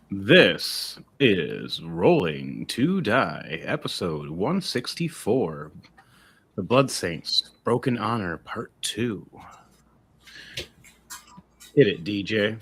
This is Rolling to Die, episode 164, The Blood Saints, Broken Honor, Part 2. Hit it, DJ.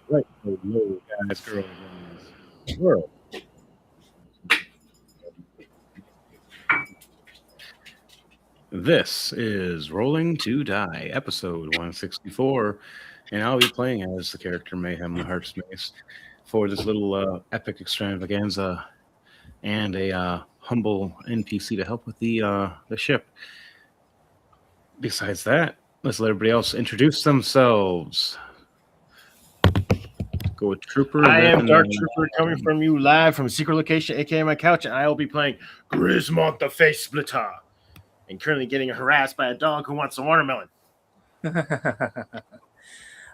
Right, hello, guys, girls, and world. This is Rolling to Die, episode 164, and I'll be playing as the character Mayhem the Heartsmace for this little epic extravaganza and a humble NPC to help with the ship. Besides that, let's let everybody else introduce themselves. Go with Trooper. I am then, Dark Trooper coming from you live from secret location, aka my couch, and I will be playing Grismont the Face Splitter. And currently getting harassed by a dog who wants some watermelon.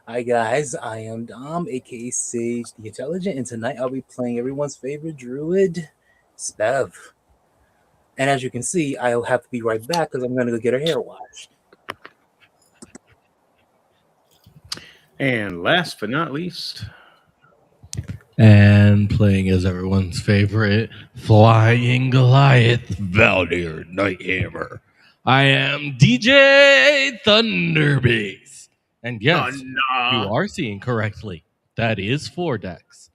Hi guys, I am Dom, aka Sage the Intelligent, and tonight I'll be playing everyone's favorite druid, Spev. And as you can see, I'll have to be right back because I'm going to go get her hair washed. And last but not least, and playing as everyone's favorite Flying Goliath, Valdir Nighthammer. I am DJ Thunderbeast. And yes, you are seeing correctly. That is 4 decks.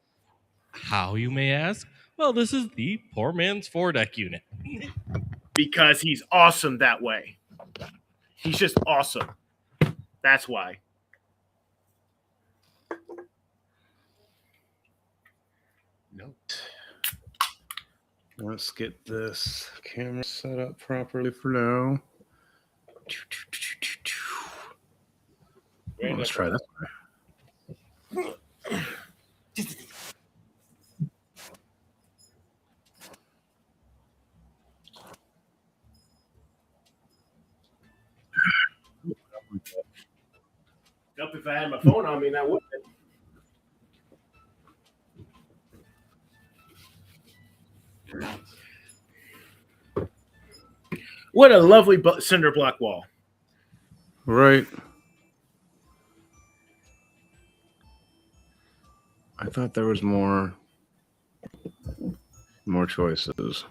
How, you may ask? Well, this is the poor man's 4-deck unit. Because he's awesome that way. He's just awesome. That's why. note. Let's get this camera set up properly for now. Let's try this way. If I had my phone on me, that would. What a lovely cinder block wall. Right. I thought there was more choices.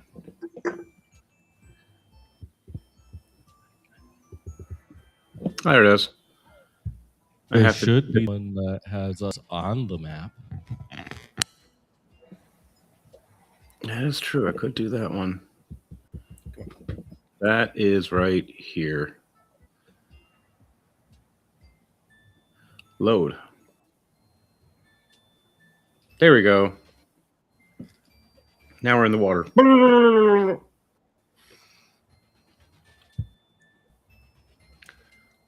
There it is. There should be one that has us on the map. That is true. I could do that one. That is right here. Load. There we go. Now we're in the water.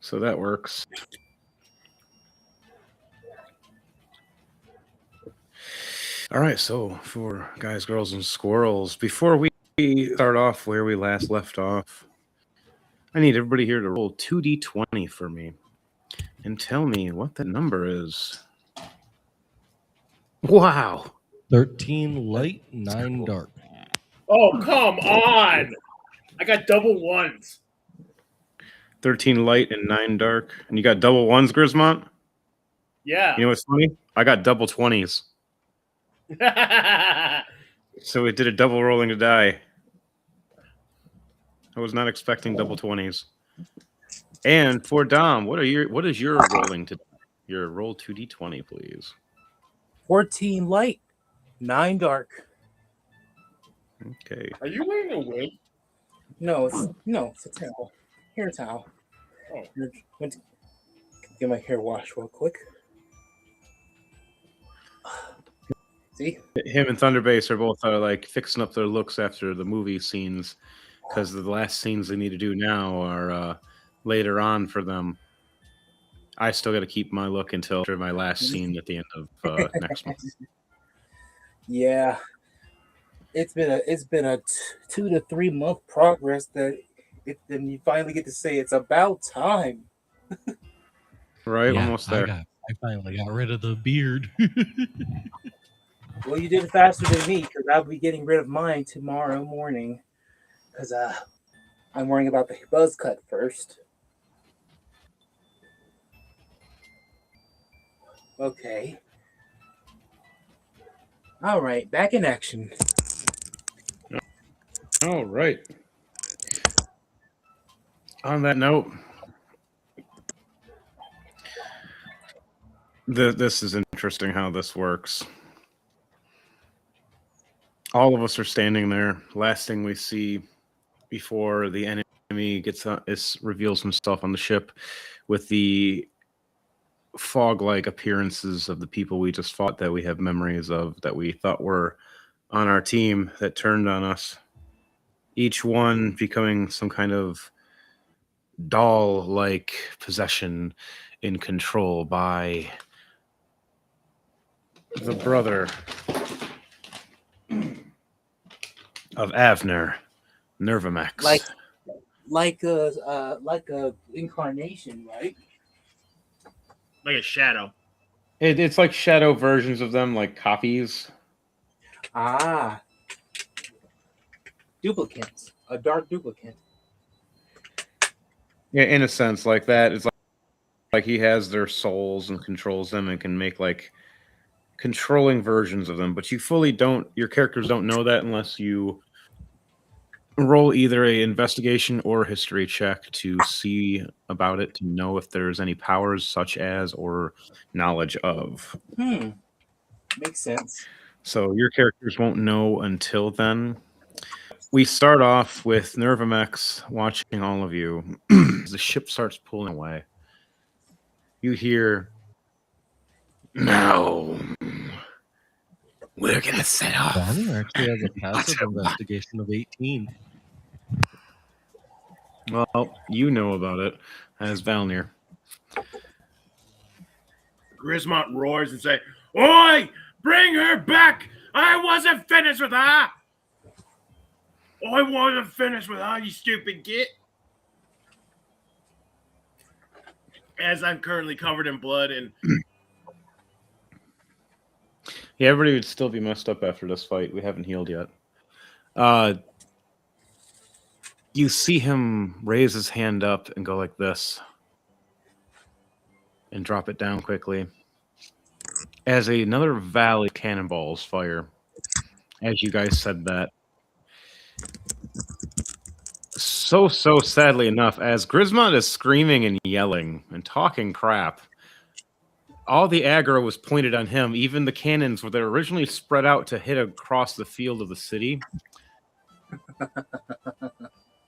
So that works. All right, so for guys, girls, and squirrels, before we start off where we last left off, I need everybody here to roll 2d20 for me and tell me what that number is. Wow. 13 light, 9 dark. Oh, come on! I got double ones. 13 light and 9 dark. And you got double ones, Grismont? Yeah. You know what's funny? I got double 20s. So it did a double rolling to die. I was not expecting double 20s. And for Dom, what is your rolling to your roll 2d20, please? 14 light, 9 dark. Okay. Are you wearing a wig? No, it's a towel. Hair towel. Oh. Went to get my hair washed real quick. See? Him and Thunderbase are both like fixing up their looks after the movie scenes, because the last scenes they need to do now are later on for them. I still got to keep my look until after my last scene at the end of next month. Yeah, it's been a 2 to 3 month progress then you finally get to say it's about time. Right, Yeah, almost there. I finally got rid of the beard. Well, you did it faster than me because I'll be getting rid of mine tomorrow morning. Because I'm worrying about the buzz cut first. Okay. All right, back in action. All right. On that note, this is interesting how this works. All of us are standing there. Last thing we see before the enemy reveals himself on the ship with the fog-like appearances of the people we just fought that we have memories of that we thought were on our team that turned on us. Each one becoming some kind of doll-like possession in control by the brother of Avner, Nervamex. Like a incarnation, right? Like a shadow. It's like shadow versions of them, like copies. Ah. Duplicates. A dark duplicate. Yeah, in a sense, like that. It's like he has their souls and controls them and can make like controlling versions of them. But your characters don't know that unless you roll either a investigation or history check to see about it, to know if there's any powers such as or knowledge of. Makes sense. So your characters won't know until then. We start off with Nervamex watching all of you. The ship starts pulling away. You hear, "Now we're gonna set off." Bonnie actually has a passive investigation of 18. Well, you know about it as Valnir. Grismont roars and say, "Oi! Bring her back! I wasn't finished with her! I wasn't finished with her, you stupid git!" As I'm currently covered in blood and... Yeah, everybody would still be messed up after this fight. We haven't healed yet. You see him raise his hand up and go like this and drop it down quickly as another volley of cannonballs fire as you guys said that. So sadly enough, as Grismont is screaming and yelling and talking crap, all the aggro was pointed on him. Even the cannons that were originally spread out to hit across the field of the city.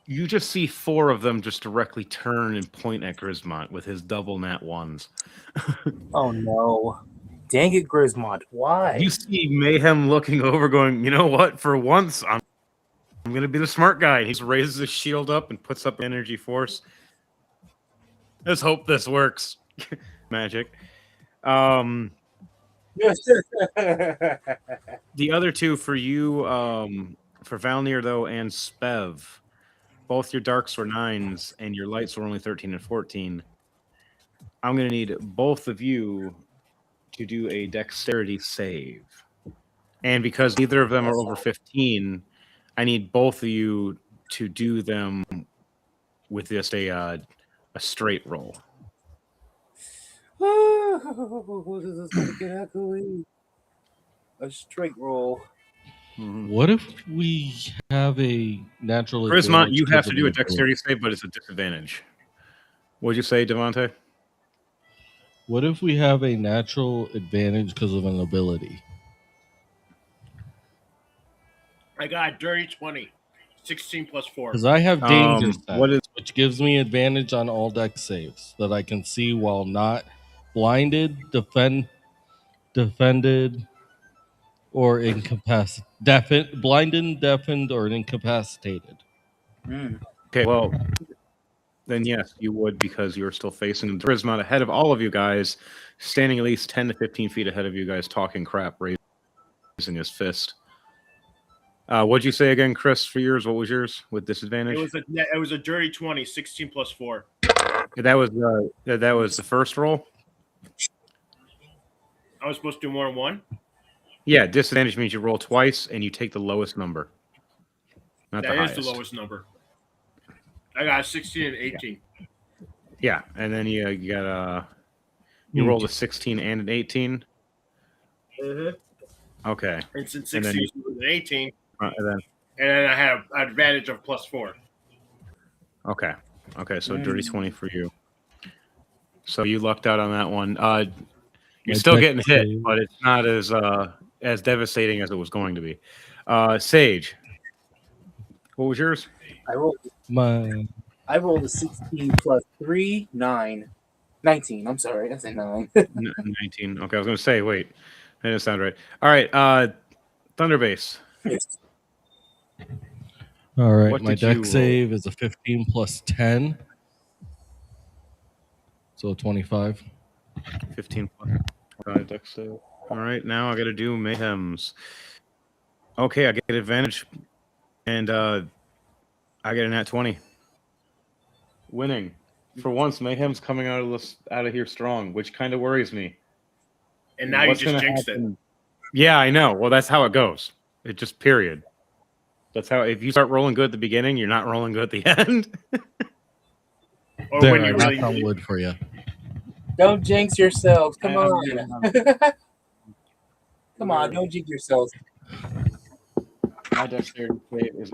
You just see 4 of them just directly turn and point at Grismont with his double nat ones. Oh no. Dang it, Grismont. Why? You see Mayhem looking over going, "You know what? For once, I'm going to be the smart guy." He raises his shield up and puts up energy force. Let's hope this works. Magic. The other two for you, for Valnir though and Spev, both your darks were 9s and your lights were only 13 and 14. I'm gonna need both of you to do a dexterity save. And because neither of them are over 15, I need both of you to do them with just a straight roll. This is gonna get ugly. A straight roll. What if we have a natural Prismont, advantage? you have because to of do a an ability? dexterity save, but it's a disadvantage. What'd you say, Devontae? What if we have a natural advantage because of an ability? I got a dirty 20. 16 plus 4. Because I have danger What sense, is which gives me advantage on all deck saves that I can see while not blinded, defended, or incapacitated. Blinded, deafened, or incapacitated. okay? Well, then yes, you would because you're still facing Prismont ahead of all of you guys, standing at least 10 to 15 feet ahead of you guys, talking crap, raising his fist. What'd you say again, Chris? For yours, what was yours with disadvantage? It was a dirty 20. 16 plus 4. That was the first roll. I was supposed to do more than one. Yeah, disadvantage means you roll twice and you take the lowest number, not the That is highest. the lowest number. I got a 16 and 18. Yeah, and then you got you rolled a 16 and an 18. Okay, And since And 16 then was an 18, and then and then I had an advantage of plus 4. okay, so dirty 20 for you. So you lucked out on that one. You're My still deck getting hit, save. but it's not as devastating as it was going to be. Sage, what was yours? I rolled a 16 plus 3, 9. 19. I'm sorry, I said 9. 19. Okay, I was going to say, wait, that didn't sound right. All right, Thunderbase. All right, What my did you deck roll? save is a 15 plus 10. So 25. 15 plus 5 dex save. All right, now I got to do Mayhems. Okay, I get advantage, and I get a nat 20. Winning. For once, Mayhem's coming out of here strong, which kind of worries me. And now What's you just gonna jinxed it. happen? Yeah, I know. Well, that's how it goes. It just period. That's how. If you start rolling good at the beginning, you're not rolling good at the end. Or There, when I you knocked really on wood for you. Don't jinx yourselves. Come I'm on. getting, Come on, don't jinx yourselves. my dexterity save is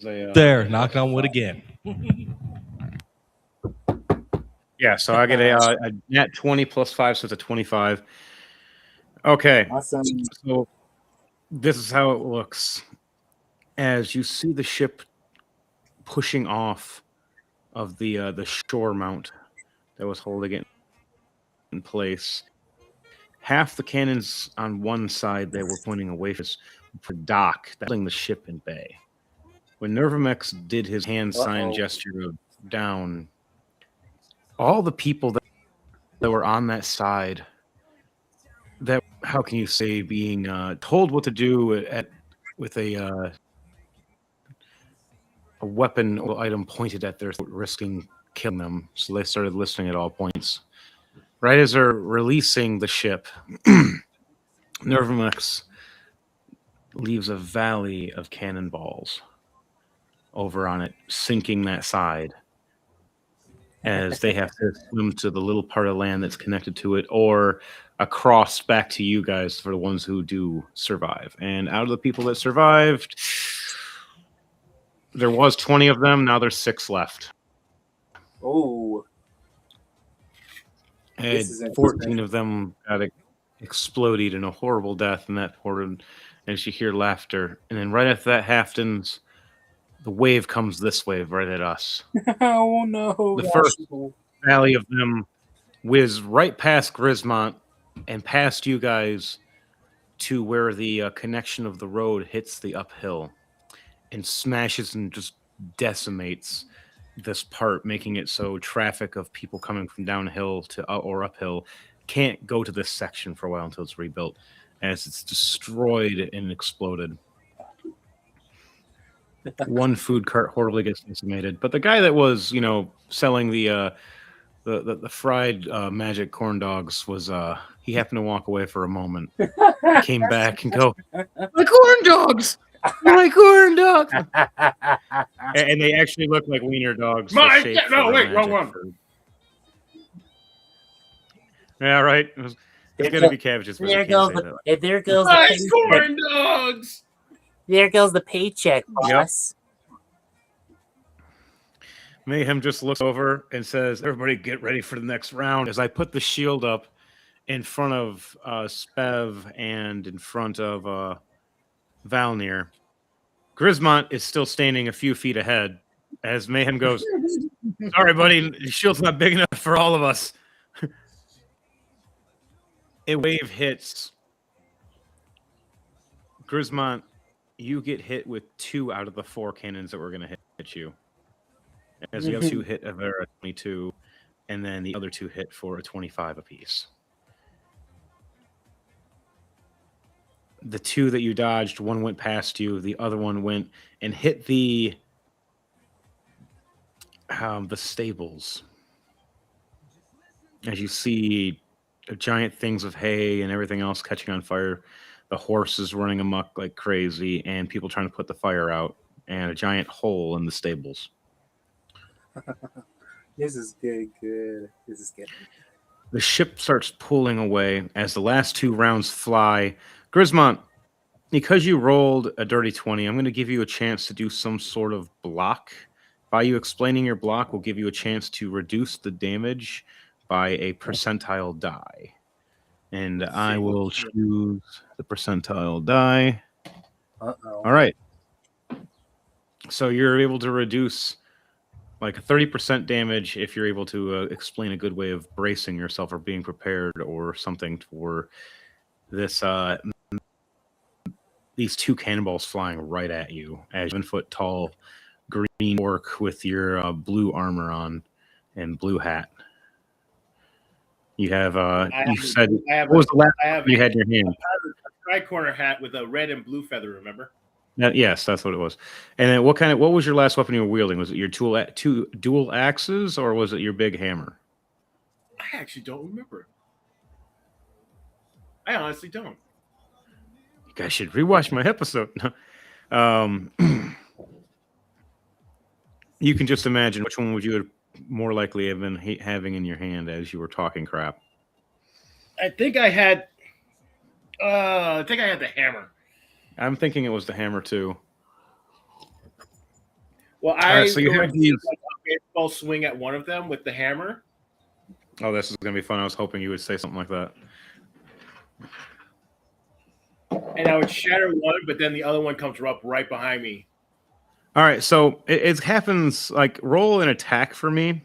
a There, knocked on wood again. yeah. So I get a nat 20 plus 5, so it's a 25. Okay, Awesome. so this is how it looks as you see the ship pushing off of the shore mount that was holding it in place. Half the cannons on one side they were pointing away for dock, that's holding the ship in bay. When Nervamex did his hand sign gesture of down, all the people that were on that side, that how can you say being told what to do with a weapon or item pointed at their throat, risking killing them. So they started listening at all points. Right as they're releasing the ship, Nervamex leaves a valley of cannonballs over on it, sinking that side as they have to swim to the little part of land that's connected to it or across back to you guys for the ones who do survive. And out of the people that survived, there was 20 of them. Now there's 6 left. Oh. And 14 of them got exploded in a horrible death, and that horrid, and you hear laughter. And then right after that happens, the wave comes this way right at us. Oh no. The first valley of them whiz right past Grismont and past you guys to where the connection of the road hits the uphill and smashes and just decimates this part, making it so traffic of people coming from downhill to or uphill can't go to this section for a while until it's rebuilt, as it's destroyed and exploded. One food cart horribly gets decimated, but the guy that was, selling the fried magic corn dogs was he happened to walk away for a moment, came back and go, my corn dogs, my corn dogs, and they actually look like wiener dogs. Wrong one. Food. Yeah, right. It's gonna be cabbages. But There goes the My corn dogs. There goes the paycheck, boss. Yep. Mayhem just looks over and says, everybody get ready for the next round. As I put the shield up in front of Spev and in front of Valnir, Grismont is still standing a few feet ahead as Mayhem goes, sorry, buddy, the shield's not big enough for all of us. A wave hits. Grismont, you get hit with 2 out of the 4 cannons that were going to hit you. As the other 2 hit a Vera 22, and then the other 2 hit for a 25 apiece. The 2 that you dodged, one went past you, the other one went and hit the stables. As you see giant things of hay and everything else catching on fire, the horses running amok like crazy, and people trying to put the fire out, and a giant hole in the stables. This is good. This is good. The ship starts pulling away as the last 2 rounds fly. Grismont, because you rolled a dirty 20, I'm going to give you a chance to do some sort of block. By you explaining your block, will give you a chance to reduce the damage by a percentile die. And I will choose the percentile die. Uh-oh. All right. So you're able to reduce like 30% damage if you're able to explain a good way of bracing yourself or being prepared or something for this these 2 cannonballs flying right at you as 7-foot tall green orc with your blue armor on and blue hat. You have what was the last one you had in your hand? A tri-corner hat with a red and blue feather, remember? Yes, that's what it was. And then what was your last weapon you were wielding? Was it your 2 dual axes or was it your big hammer? I actually don't remember. I honestly don't. You guys should rewatch my episode. You can just imagine which one would you have more likely have been having in your hand as you were talking crap. I think I had the hammer. I'm thinking it was the hammer too. Well, so you have these a baseball swing at one of them with the hammer. Oh, this is gonna be fun. I was hoping you would say something like that. And I would shatter one, but then the other one comes up right behind me. All right, so it happens like roll an attack for me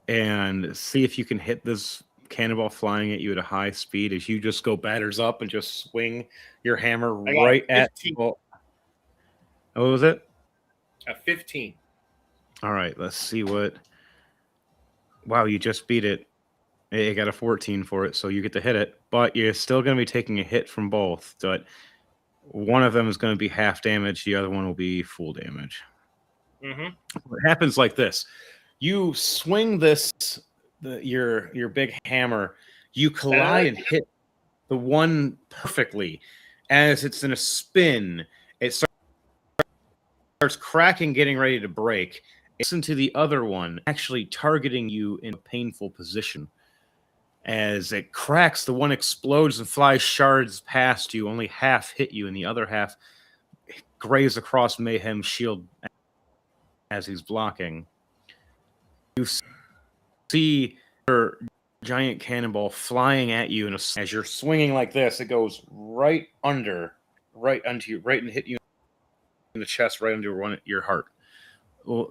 and see if you can hit this cannonball flying at you at a high speed as you just go batters up and just swing your hammer right at people. What was it? A 15. All right, let's see what. Wow, you just beat it. You got a 14 for it, so you get to hit it, but you're still going to be taking a hit from both. But one of them is going to be half damage, the other one will be full damage. Mm-hmm. It happens like this: you swing your big hammer, you collide and hit the one perfectly. As it's in a spin, it starts cracking, getting ready to break. It's into the other one, actually targeting you in a painful position. As it cracks, the one explodes and flies shards past you. Only half hit you, and the other half graze across Mayhem's shield as he's blocking. You see your giant cannonball flying at you, and as you're swinging like this, it goes right onto you, right and hit you in the chest, right under your heart,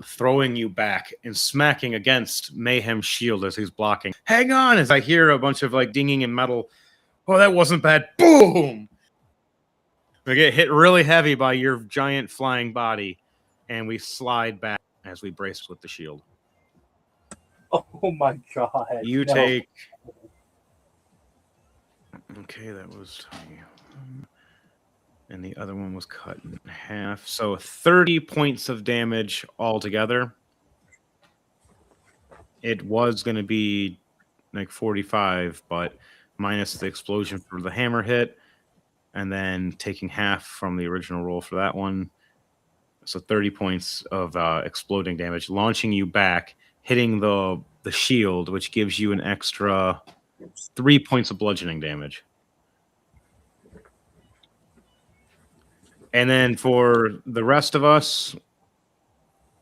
throwing you back and smacking against Mayhem's shield as he's blocking. Hang on, as I hear a bunch of like dinging in metal. Oh, that wasn't bad. Boom! We get hit really heavy by your giant flying body, and we slide back as we brace with the shield. Oh my god! You take Okay, that was 20. And the other one was cut in half. So 30 points of damage altogether. It was going to be like 45, but minus the explosion for the hammer hit, and then taking half from the original roll for that one. So 30 points of exploding damage, launching you back, hitting the shield, which gives you an extra 3 points of bludgeoning damage. And then for the rest of us,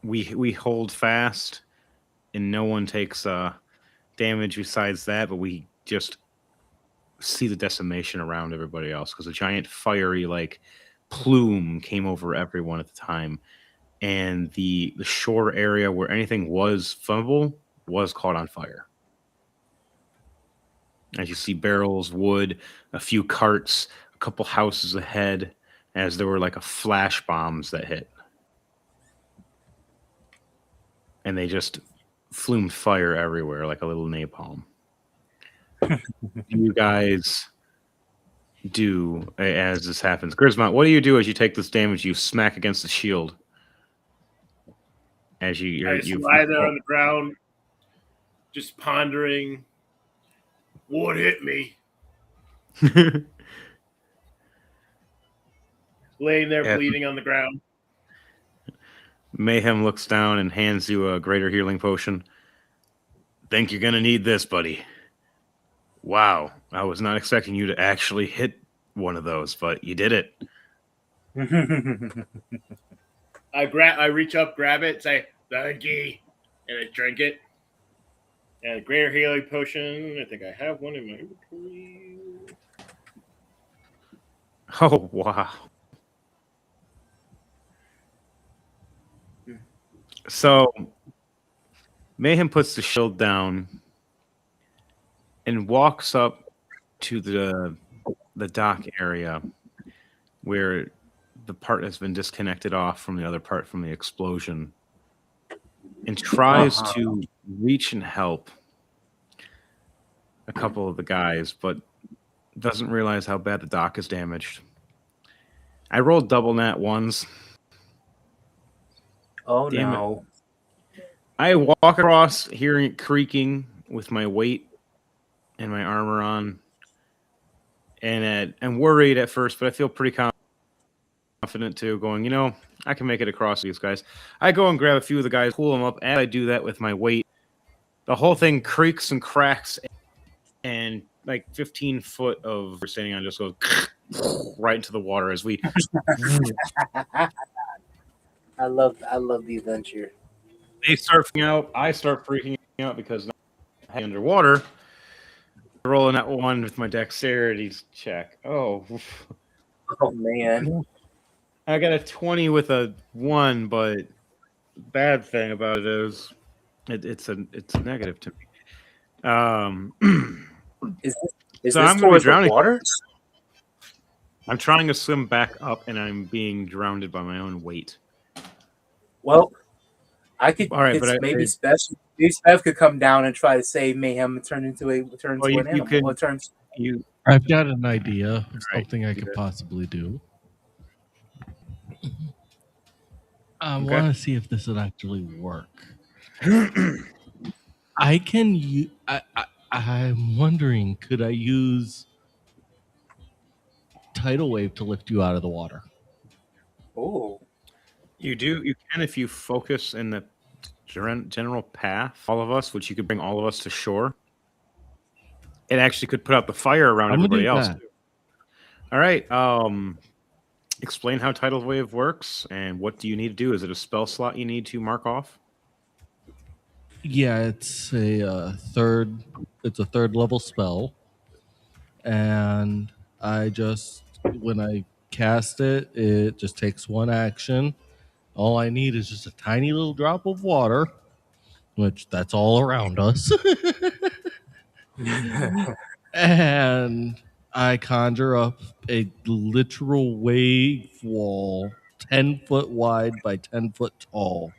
we hold fast, and no one takes damage besides that, but we just see the decimation around everybody else because a giant fiery like plume came over everyone at the time, and the shore area where anything was flammable was caught on fire. As you see barrels, wood, a few carts, a couple houses ahead, as there were like a flash bombs that hit. And they just flumed fire everywhere like a little napalm. You guys do as this happens? Grismont, what do you do as you take this damage? You smack against the shield. As you lie there on the ground, just pondering what hit me. Laying there bleeding on the ground. Mayhem looks down and hands you a greater healing potion. Think you're gonna need this, buddy. Wow, I was not expecting you to actually hit one of those, but you did it. I reach up, grab it, say thank you, and I drink it. And a greater healing potion. I think I have one in my inventory. Oh wow. So Mayhem puts the shield down and walks up to the dock area where the part has been disconnected off from the other part from the explosion, and tries to reach and help a couple of the guys, but doesn't realize how bad the dock is damaged. I rolled double nat ones. Oh, damn no. I walk across hearing it creaking with my weight and my armor on. And I'm worried at first, but I feel pretty confident too, going, I can make it across these guys. I go and grab a few of the guys, pull them up. As I do that with my weight, the whole thing creaks and cracks, and like 15 foot of we're standing on just goes right into the water as we. I love the adventure. They start freaking out. I start freaking out because I'm underwater. Rolling that one with my dexterity check. Oh man. I got a 20 with a 1, but bad thing about it is it's a negative to me. Is so this I'm going to be drowning. Water? I'm trying to swim back up, and I'm being drowned by my own weight. Well, I could. All right, but maybe Spev could come down and try to save Mayhem and turn into an animal. I've got an idea of something I could possibly do. I want to see if this would actually work. I'm wondering, could I use tidal wave to lift you out of the water? Oh, you can if you focus in the general path. All of us, which you could bring all of us to shore. It actually could put out the fire around everybody else. All right. Explain how tidal wave works and what do you need to do? Is it a spell slot you need to mark off? Yeah, it's a third level spell, and when I cast it, it just takes one action. All I need is just a tiny little drop of water, which that's all around us. And I conjure up a literal wave wall 10 foot wide by 10 foot tall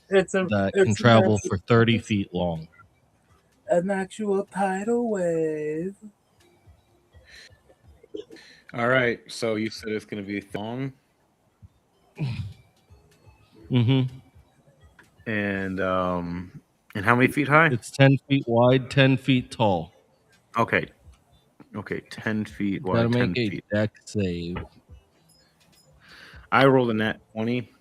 that can travel for 30 feet long. An actual tidal wave. All right. So you said it's going to be long Mm-hmm. and how many feet high? It's 10 feet wide, 10 feet tall. Okay. Okay. 10 feet You gotta wide, make 10 a feet. deck save. I rolled a nat 20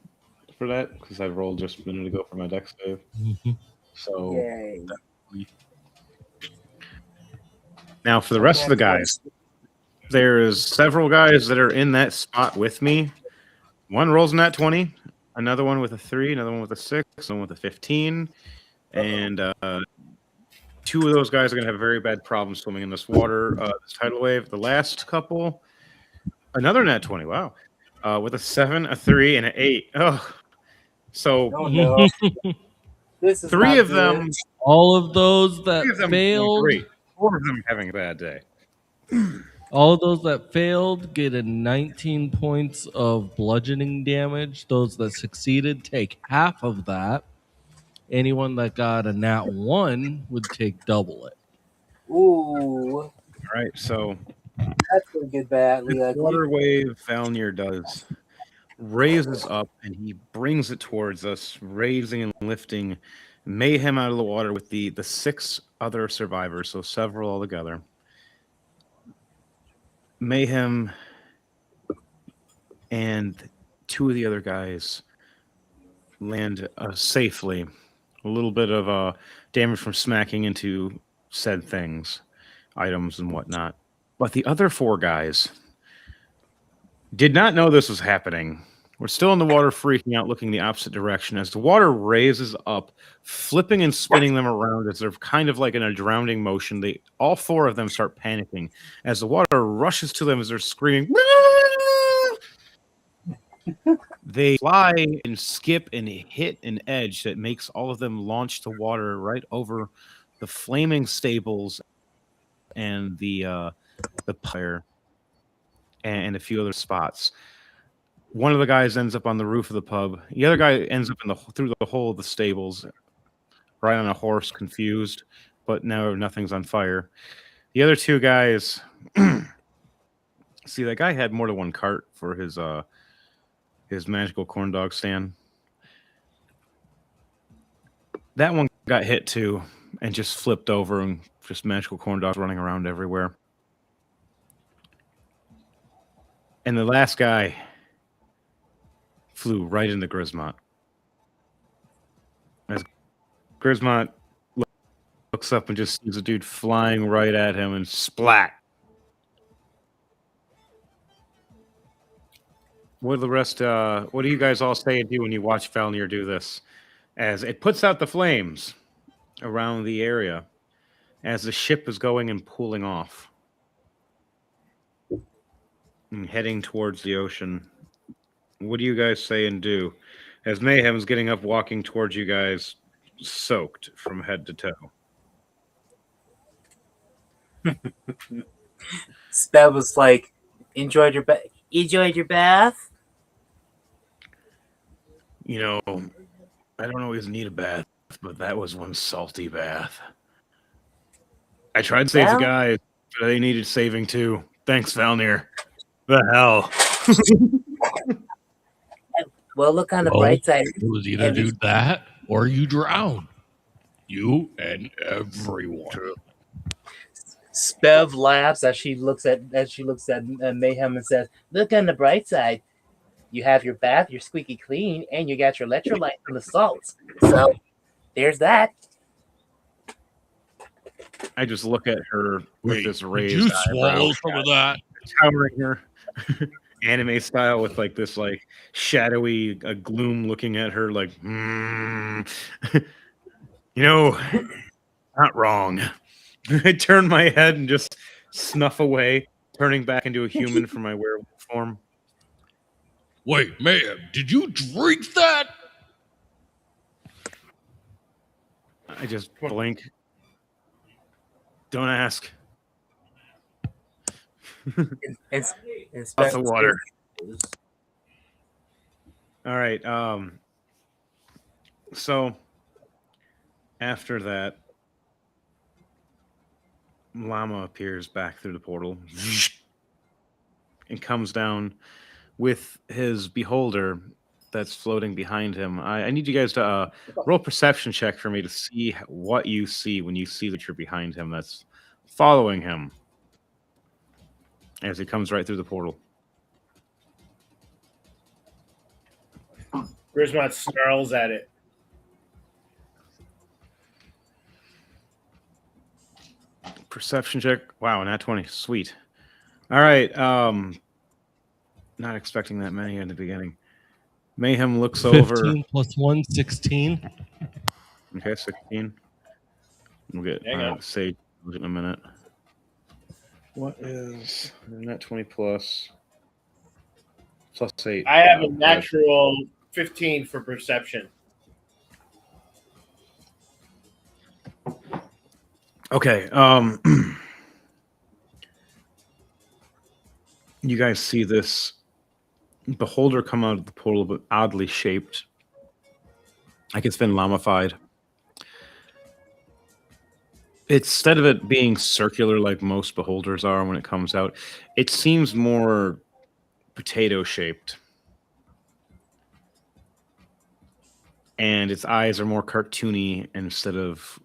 for that because I rolled just a minute ago for my deck save. Mm-hmm. So Yay. now for the rest of the guys, Congratulations. there's several guys that are in that spot with me. One rolls a nat 20, another one with a 3, another one with a 6, one with a 15, and two of those guys are going to have a very bad problem swimming in this water, this tidal wave. The last couple, another nat 20. Wow. With a 7, a 3, and an 8. Oh, so Oh no, this is three not of good. them, All of those three of that them are doing failed, great. 4 of them are having a bad day. all of those that failed get a 19 points of bludgeoning damage. Those that succeeded take half of that. Anyone that got a nat 1 would take double it. Ooh, All right, so that's gonna get this badly ugly. water wave Valnir does raises up and he brings it towards us, raising and lifting Mayhem out of the water with the 6 other survivors, so several altogether. Mayhem and 2 of the other guys land safely. A little bit of damage from smacking into said things, items and whatnot. But the other 4 guys did not know this was happening. We're still in the water, freaking out, looking the opposite direction as the water raises up, flipping and spinning them around as they're kind of like in a drowning motion. All 4 of them start panicking as the water rushes to them as they're screaming. They fly and skip and hit an edge that makes all of them launch to water right over the flaming stables and the pyre and a few other spots. One of the guys ends up on the roof of the pub. The other guy ends up through the hole of the stables, right on a horse, confused, but now nothing's on fire. The other 2 guys, see, that guy had more than one cart for his magical corn dog stand. That one got hit too, and just flipped over, and just magical corn dogs running around everywhere. And the last guy flew right into Grismont. As Grismont looks up and just sees a dude flying right at him, and splat. What do you guys all say and do when you watch Falnir do this? As it puts out the flames around the area as the ship is going and pulling off and heading towards the ocean. What do you guys say and do? As Mayhem's getting up, walking towards you guys, soaked from head to toe. Spab was like, enjoyed your bath. Enjoyed your bath. You know, I don't always need a bath, but that was one salty bath. I tried to save the Well, guys, but they needed saving too. Thanks, Valnir. The hell. well, look on the Well, bright side. it was either do that or you drown. You and everyone. Spev laughs as she looks at Mayhem and says, "Look on the bright side. You have your bath, you're squeaky clean, and you got your electrolyte from the salts. So there's that." I just look at her with this Did raised you eyebrow, swallow some of that? towering her, anime style, with like this like shadowy gloom looking at her like, you know, not wrong. I turn my head and just snuff away, turning back into a human from my werewolf form. Wait, man, did you drink that? I just blink. Don't ask. And Lots of water. All right. So after that, Llama appears back through the portal. and comes down with his beholder that's floating behind him. I need you guys to roll a perception check for me to see what you see when you see that you're behind him that's following him as he comes right through the portal. Grismont snarls at it. Perception check. Wow, nat 20. Sweet. All right. Not expecting that many in the beginning. Mayhem looks 15 over. plus 1, 16. Okay, 16. We'll get Sage in a minute. What is nat 20 plus 8? I have a natural 15 for perception. Okay. You guys see this beholder come out of the portal, but oddly shaped, like it's been llamified. Instead of it being circular like most beholders are when it comes out, it seems more potato shaped. And its eyes are more cartoony instead of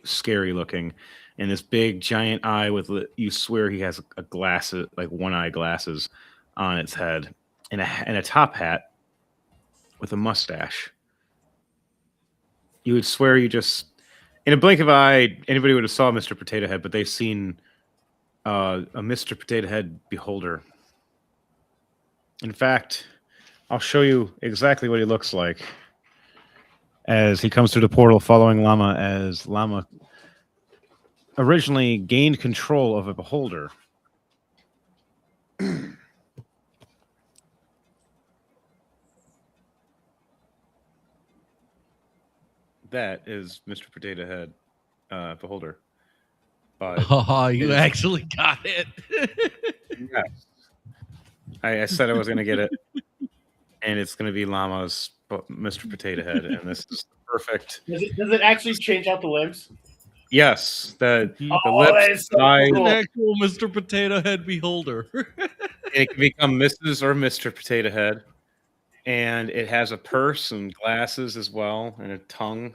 scary looking. And this big giant eye with, you swear he has a glasses, like one eye glasses on its head, and a top hat with a mustache. You would swear you just, in a blink of an eye, anybody would have saw Mr. Potato Head, but they've seen a Mr. Potato Head beholder. In fact, I'll show you exactly what he looks like as he comes through the portal following Llama, as Llama originally gained control of a beholder. That is Mr. Potato Head beholder. But Oh, you actually got it. yes. I said I was going to get it. And it's going to be Llama's Mr. Potato Head. And this is perfect. Does it actually change out the limbs? Yes. The that lips, is so eyes, cool. An actual Mr. Potato Head beholder. it can become Mrs. or Mr. Potato Head. And it has a purse and glasses as well, and a tongue.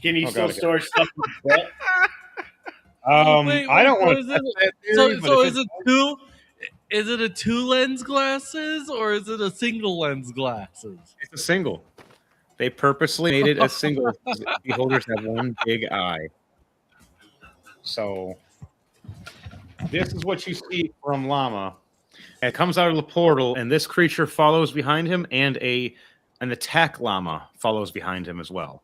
Can you still store stuff with that? Wait, I don't want is to. it, so is it two? Is it a 2-lens glasses or is it a single lens glasses? It's a single. They purposely made it a single. Beholders have one big eye. So this is what you see from Llama. And it comes out of the portal, and this creature follows behind him, and an attack llama follows behind him as well.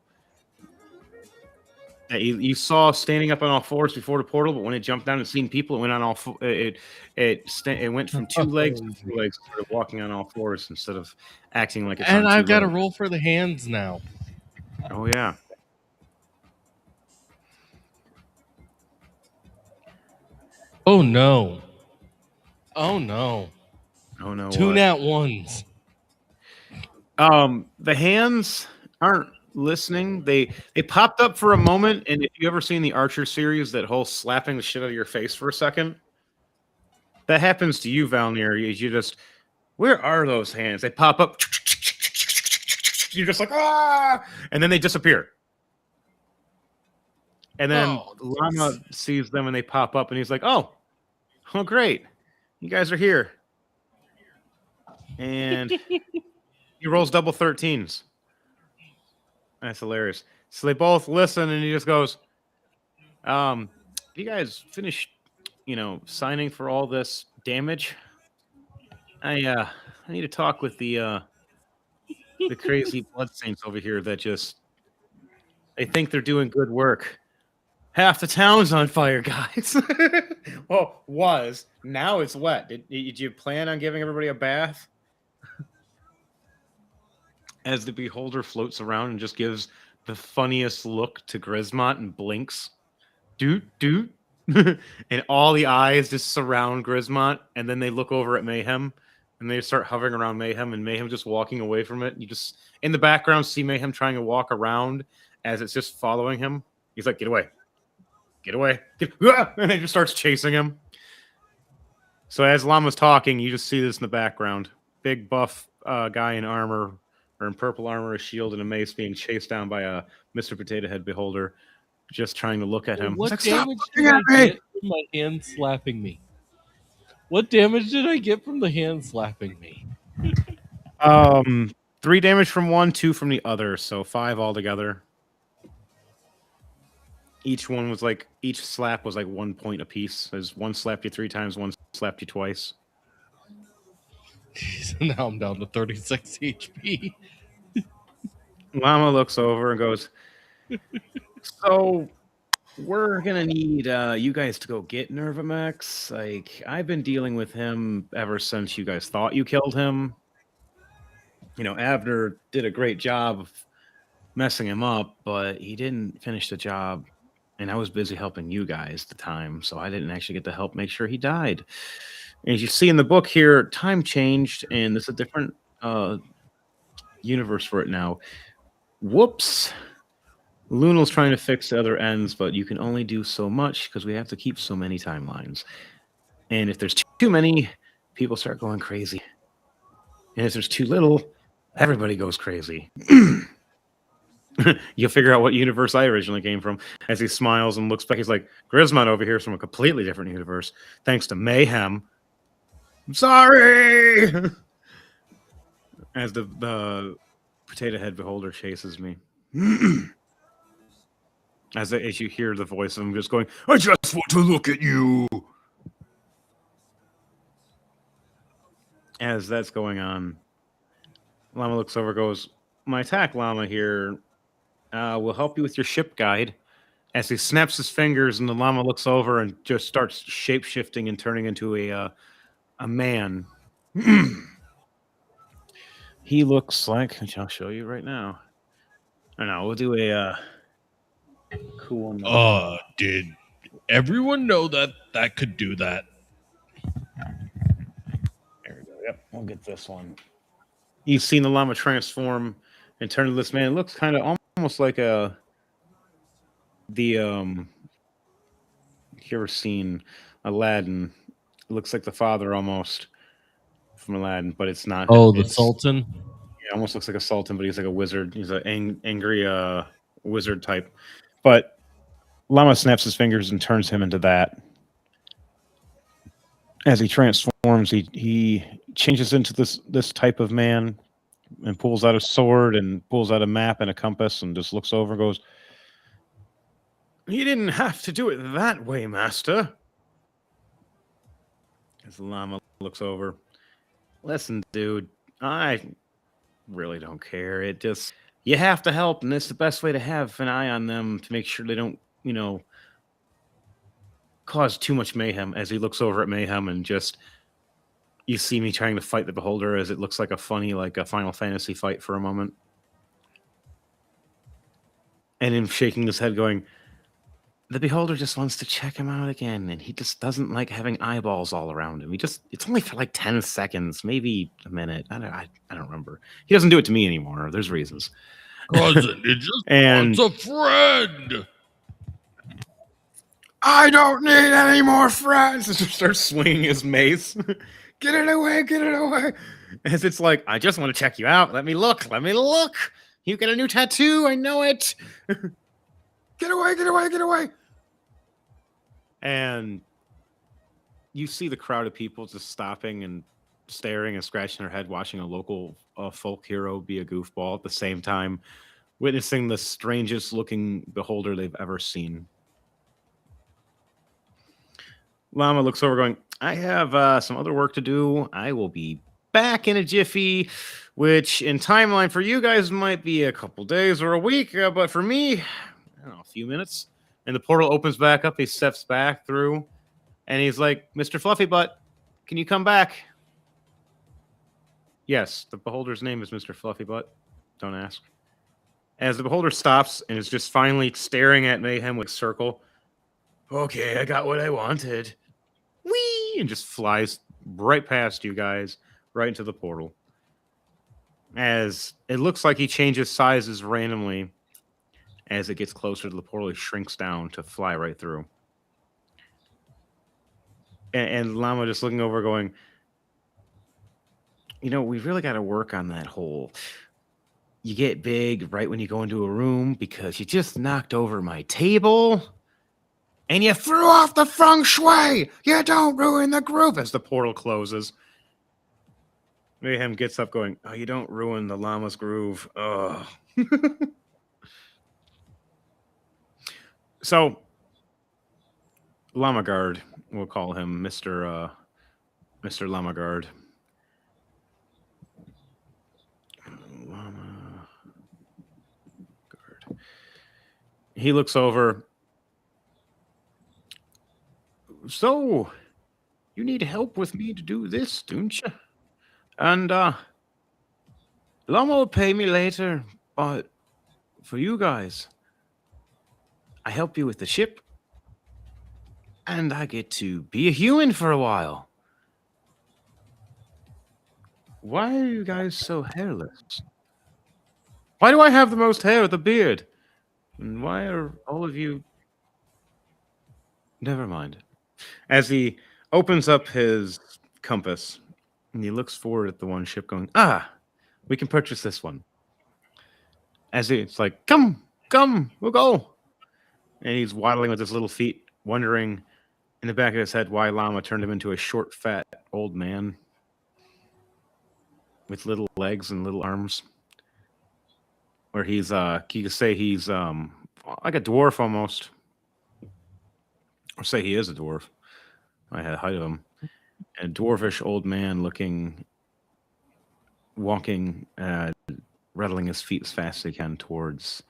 You saw standing up on all fours before the portal, but when it jumped down and seen people, it went on all four. It went from 2 legs to 4 legs, started walking on all fours instead of acting like it's. And on I've 2 got to legs. roll for the hands now. Oh yeah. Oh no. Oh no. Oh no. 2 what? nat 1s. The hands aren't listening. They popped up for a moment, and if you ever seen the Archer series, that whole slapping the shit out of your face for a second, that happens to you, Valnir. You just, where are those hands? They pop up. You're just like, ah, and then they disappear. And then Llama sees them, and they pop up, and he's like, oh, great, you guys are here. And he rolls double 13s. That's hilarious. So they both listen, and he just goes, you guys finished, signing for all this damage? I need to talk with the crazy blood saints over here that just, they think they're doing good work. Half the town's on fire, guys. Well, was. Now it's wet. Did you plan on giving everybody a bath? As the beholder floats around and just gives the funniest look to Grismont and blinks. Doot. And all the eyes just surround Grismont, and then they look over at Mayhem, and they start hovering around Mayhem, and Mayhem just walking away from it. You just, in the background, see Mayhem trying to walk around as it's just following him. He's like, get away. And it just starts chasing him. So as Llama's talking, you just see this in the background. Big buff guy in armor, or in purple armor, a shield, and a mace being chased down by a Mr. Potato Head Beholder, just trying to look at him. What He's like, "Stop damage looking did I at me!" get from my hand slapping me? What damage did I get from the hand slapping me? 3 damage from one, 2 from the other, so 5 altogether. Each slap was like 1 point apiece. As one slapped you 3 times, one slapped you twice. Jeez, now I'm down to 36 HP. Llama looks over and goes, "So we're gonna need you guys to go get Nervamax. Like, I've been dealing with him ever since you guys thought you killed him. You know, Abner did a great job of messing him up, but he didn't finish the job. And I was busy helping you guys at the time, so I didn't actually get to help make sure he died. And as you see in the book here, time changed, and there's a different universe for it now. Whoops. Lunal's trying to fix the other ends, but you can only do so much because we have to keep so many timelines. And if there's too many, people start going crazy. And if there's too little, everybody goes crazy." You'll figure out what universe I originally came from. As he smiles and looks back, he's like, "Grismon over here is from a completely different universe, thanks to Mayhem. I'm sorry!" As the Potato Head Beholder chases me. As you hear the voice of him just going, "I just want to look at you." As that's going on, Llama looks over and goes, "My attack Llama here will help you with your ship guide." As he snaps his fingers, and the Llama looks over and just starts shape-shifting and turning into a man. He looks like, which I'll show you right now. I know, we'll do a cool one. Did everyone know that could do that? There we go. Yep, we'll get this one. You've seen the Llama transform and turn to this man. It looks kind of almost like you ever seen Aladdin? It looks like the father almost from Aladdin, but it's not. Oh, the It's, Sultan? yeah, almost looks like a sultan, but he's like a wizard. He's an angry wizard type. But Llama snaps his fingers and turns him into that. As he transforms, he changes into this type of man and pulls out a sword and pulls out a map and a compass and just looks over and goes, "You didn't have to do it that way, master." As the Llama looks over, "Listen, dude, I really don't care. It just, you have to help, and it's the best way to have an eye on them to make sure they don't, cause too much mayhem." As he looks over at Mayhem and just, you see me trying to fight the Beholder as it looks like a funny, like a Final Fantasy fight for a moment. And him shaking his head going, "The Beholder just wants to check him out again, and he just doesn't like having eyeballs all around him. It's only for like 10 seconds, maybe a minute. I don't remember. He doesn't do it to me anymore. There's reasons." Cousin, it just And wants a friend. "I don't need any more friends." And just starts swinging his mace. Get it away, get it away. As it's like, "I just want to check you out. Let me look. You get a new tattoo. I know it." Get away, get away, get away. And you see the crowd of people just stopping and staring and scratching their head, watching a local folk hero be a goofball at the same time, witnessing the strangest looking Beholder they've ever seen. Llama looks over going, "I have some other work to do. I will be back in a jiffy," which in timeline for you guys might be a couple days or a week, but for me, I don't know, a few minutes. And the portal opens back up. He steps back through, and he's like, "Mr. Fluffy Butt, can you come back?" Yes, the Beholder's name is Mr. Fluffy Butt. Don't ask. As the Beholder stops and is just finally staring at Mayhem with a circle. "Okay, I got what I wanted." Whee! And just flies right past you guys, right into the portal. As it looks like he changes sizes randomly. As it gets closer to the portal, he shrinks down to fly right through. And Llama just looking over, going, we've really got to work on that whole. You get big right when you go into a room because you just knocked over my table. And you threw off the feng shui! You don't ruin the groove! As the portal closes. Mayhem gets up going, oh, you don't ruin the llama's groove. Ugh. So, Llama Guard, we'll call him Mr. Llama Guard. Llama Guard. He looks over. So, you need help with me to do this, don't you? And Llama will pay me later, but for you guys, I help you with the ship, and I get to be a human for a while. Why are you guys so hairless? Why do I have the most hair with a beard? And why are all of you... Never mind. As he opens up his compass, and he looks forward at the one ship going, we can purchase this one. As it's like, come, we'll go. And he's waddling with his little feet, wondering in the back of his head why Llama turned him into a short, fat, old man with little legs and little arms. Where he's, you could say he's like a dwarf almost. Or say he is a dwarf. I had the height of him. A dwarfish old man walking, rattling his feet as fast as he can towards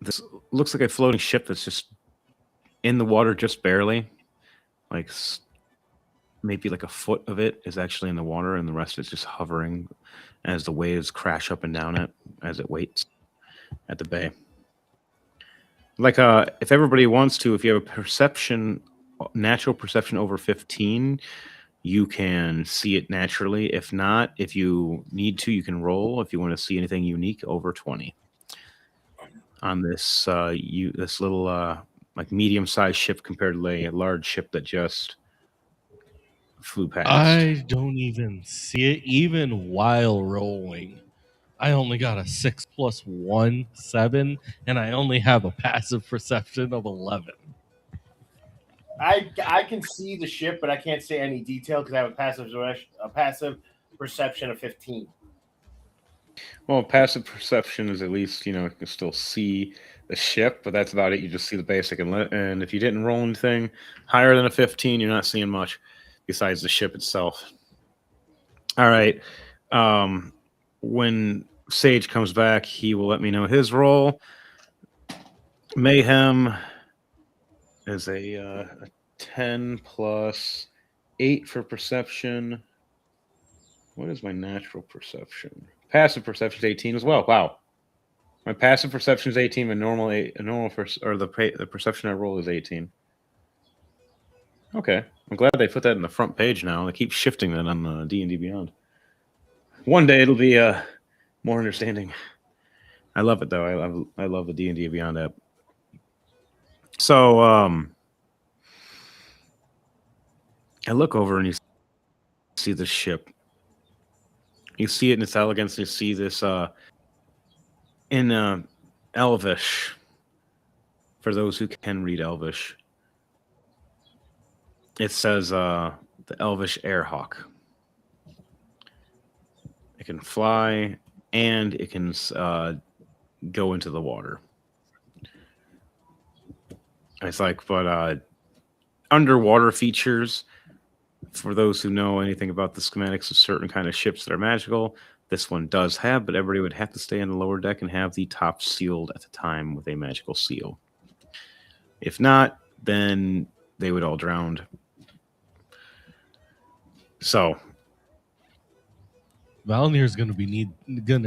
this. Looks like a floating ship that's just in the water just barely. Like maybe like a foot of it is actually in the water, and the rest is just hovering as the waves crash up and down it as it waits at the bay. Like if everybody wants to, if you have a natural perception over 15, you can see it naturally. If not, if you need to, you can roll if you want to see anything unique over 20 on this this little like medium-sized ship compared to a large ship that just flew past. I don't even see it, even while rolling. I only got a 6 + 1, 7, and I only have a passive perception of 11. I can see the ship, but I can't see any detail because I have a passive perception of 15. Well, passive perception is at least, you can still see the ship, but that's about it. You just see the basic. And if you didn't roll anything higher than a 15, you're not seeing much besides the ship itself. All right. When Sage comes back, he will let me know his roll. Mayhem is a 10 plus 8 for perception. What is my natural perception? Passive perception is 18 as well. Wow. My passive perception is 18, and the perception I roll is 18. Okay. I'm glad they put that in the front page now. They keep shifting that on the D&D Beyond. One day it'll be more understanding. I love it, though. I love the D&D Beyond app. So I look over and you see the ship. You see it in its elegance. You see this in Elvish. For those who can read Elvish, it says the Elvish Airhawk. It can fly and it can go into the water. It's like, but underwater features. For those who know anything about the schematics of certain kind of ships that are magical, this one does have, but everybody would have to stay on the lower deck and have the top sealed at the time with a magical seal. If not, then they would all drown. So Valnir's gonna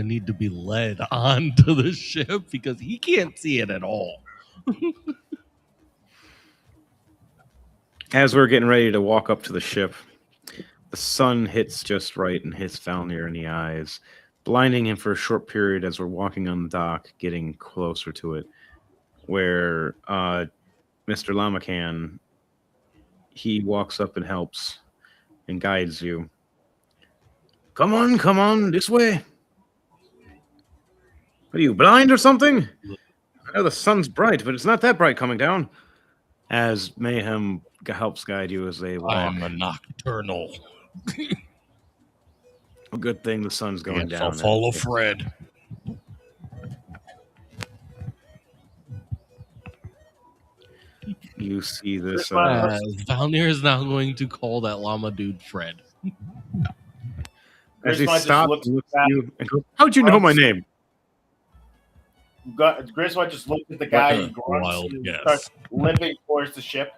need to be led onto the ship because he can't see it at all. as we're getting ready to walk up to the ship, the sun hits just right and hits Valnir in the eyes, blinding him for a short period as we're walking on the dock, getting closer to it, where Mr. Lamacan, he walks up and helps and guides you. Come on, this way. Are you blind or something? I know the sun's bright, but it's not that bright coming down. As Mayhem helps guide you as they walk. I'm a nocturnal. A good thing the sun's going Yes, I'll down. follow Fred. You see this. Valnir is now going to call that llama dude Fred. As he Griswold just stops looks and looks back. at you and goes, how'd you know my name? Griswold just looked at the guy and grunts Wild and guess. starts limping towards the ship.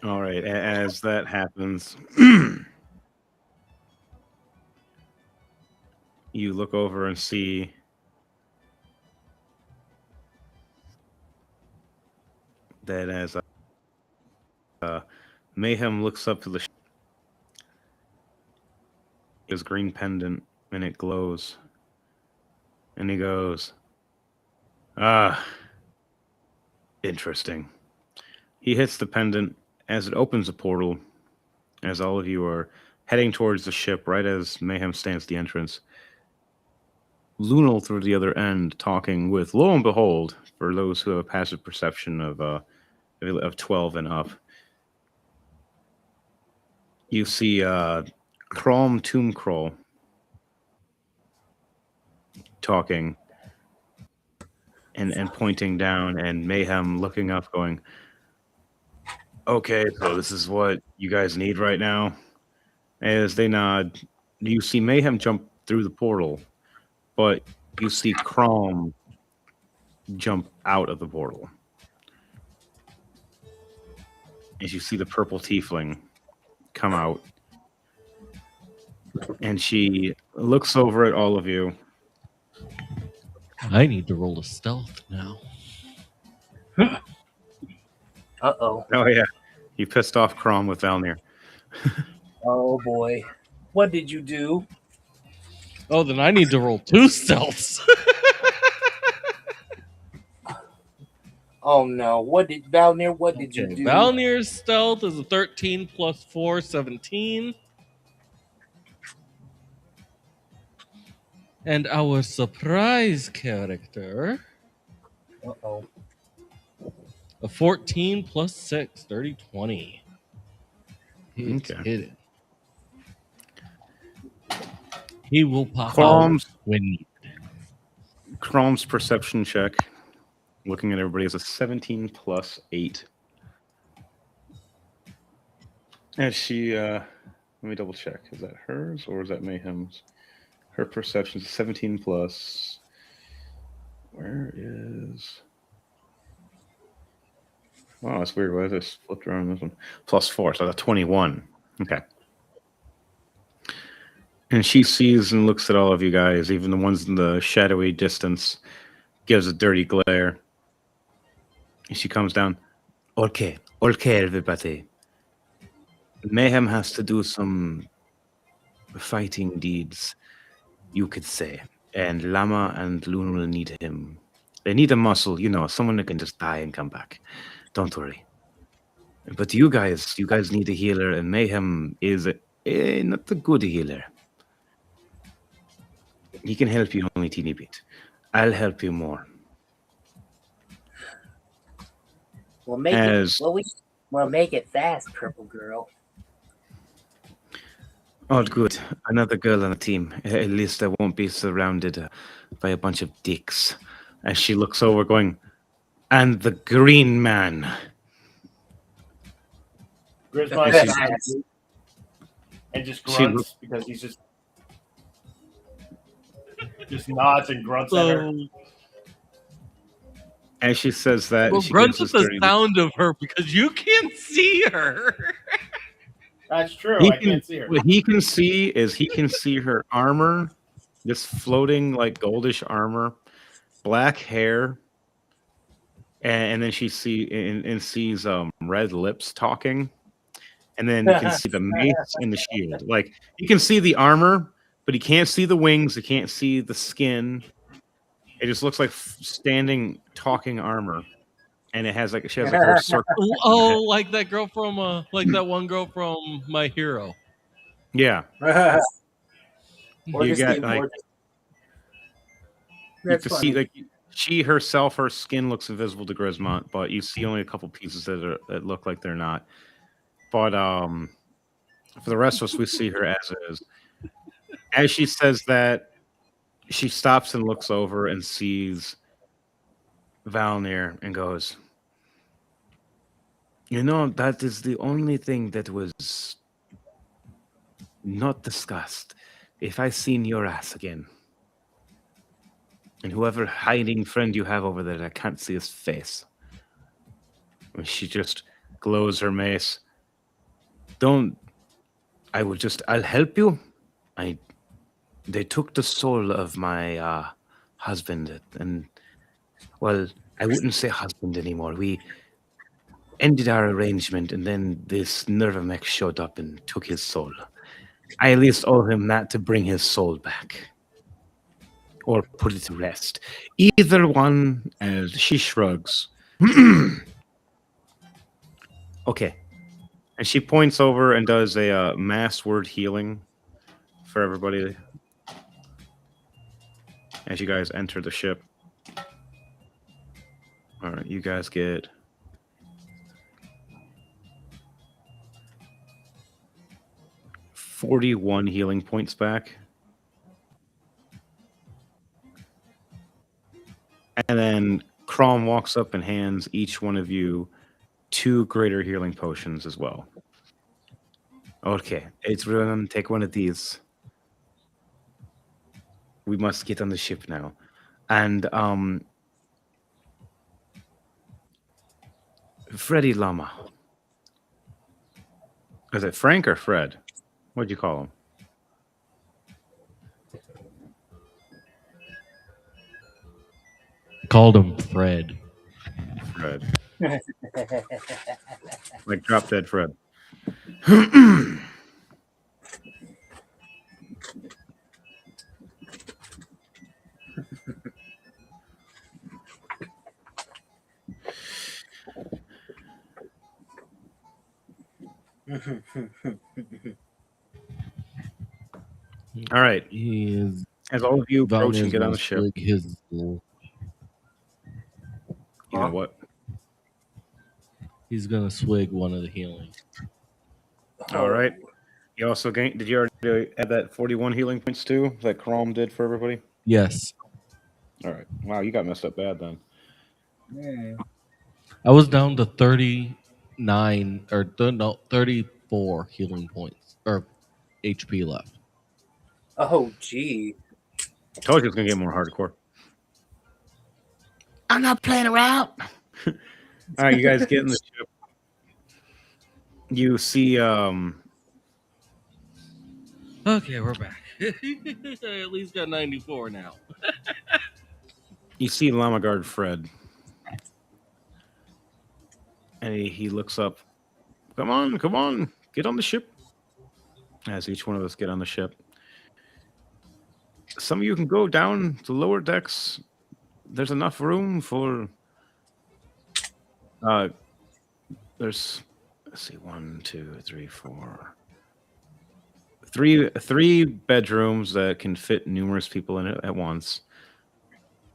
All right, as that happens, you look over and see that as Mayhem looks up to the his green pendant and it glows, and he goes, interesting. He hits the pendant as it opens a portal, as all of you are heading towards the ship, right as Mayhem stands at the entrance. Lunal through the other end, talking with, lo and behold, for those who have a passive perception of 12 and up, you see Crom Tombcrawl talking and pointing down, and Mayhem looking up, going, okay, so this is what you guys need right now. As they nod, you see Mayhem jump through the portal, but you see Crom jump out of the portal. As you see the purple tiefling come out, and she looks over at all of you. I need to roll a stealth now. Uh-oh. Oh yeah, you pissed off Crom with Valnir. Oh, boy. What did you do? Oh, then I need to roll 2 stealths. Oh, no. What did you do? Valnir's stealth is a 13 plus 4, 17. And our surprise character, Uh-oh. a 14 plus 6, 30, 20. It's Okay. hidden. He will pop Crom's- out when needed. Crom's perception check, looking at everybody, is a 17 plus 8. And she, let me double check. Is that hers or is that Mayhem's? Her perception is 17 plus. Where is. Wow, that's weird. Why is this flipped around this one? Plus 4, so that's 21. Okay. And she sees and looks at all of you guys, even the ones in the shadowy distance, gives a dirty glare. And she comes down. Okay, everybody. Mayhem has to do some fighting deeds, you could say. And Lama and Luna will need him. They need a muscle, someone that can just die and come back. Don't worry. But you guys need a healer, and Mayhem is not a good healer. He can help you only a teeny bit. I'll help you more. We'll make it fast, Purple Girl. Oh, good. Another girl on the team. At least I won't be surrounded by a bunch of dicks. As she looks over, going, and the green man. Griswold and just grunts because he's just nods and grunts at her. As she says that, Well, she grunts gives with this the dirty sound of her because you can't see her. That's true. He I can't see her. What he can see her armor, this floating like goldish armor, black hair, and then she sees red lips talking, and then you can see the mace and the shield. Like he can see the armor, but he can't see the wings. He can't see the skin. It just looks like standing talking armor, and it has like she has like her circle. Oh, like that girl from like that one girl from My Hero. Yeah, Or you just got the like or- you That's can funny. see like she herself, her skin looks invisible to Grismont, but you see only a couple pieces that look like they're not. But for the rest of us, we see her as is. As she says that, she stops and looks over and sees Valnir and goes, "You know, that is the only thing that was not discussed. If I seen your ass again, and whoever hiding friend you have over there, I can't see his face." And she just glows her mace. Don't. I'll help you. They took the soul of my husband, and well, I wouldn't say husband anymore. We ended our arrangement, and then this Nervamech showed up and took his soul. I at least owe him that to bring his soul back. Or put it to rest. Either one, as she shrugs. Okay. And she points over and does a mass word healing for everybody as you guys enter the ship. All right, you guys get 41 healing points back. And then Crom walks up and hands each one of you 2 greater healing potions as well. Okay, everyone take one of these. We must get on the ship now. And Freddy Llama. Is it Frank or Fred? What'd you call him? Called him Fred. Fred. Like Drop Dead Fred. All right. He is. As all of you approach and Valnir's get on gonna the ship, swig his. you know what? He's gonna swig one of the healing. All right. You also gained. Did you already add that 41 healing points too? That Crom did for everybody? Yes. All right. Wow, you got messed up bad then. I was down to 39 or 34 healing points or HP left. Oh, gee. Told you it's gonna get more hardcore. I'm not playing around. All right, you guys get in the ship. You see, Okay, we're back. At least got 94 now. you see Llama Guard Fred, and he looks up. Come on, get on the ship. As each one of us get on the ship, some of you can go down to lower decks. There's enough room for. There's, let's see, 1, 2, 3, 4. Three bedrooms that can fit numerous people in it at once,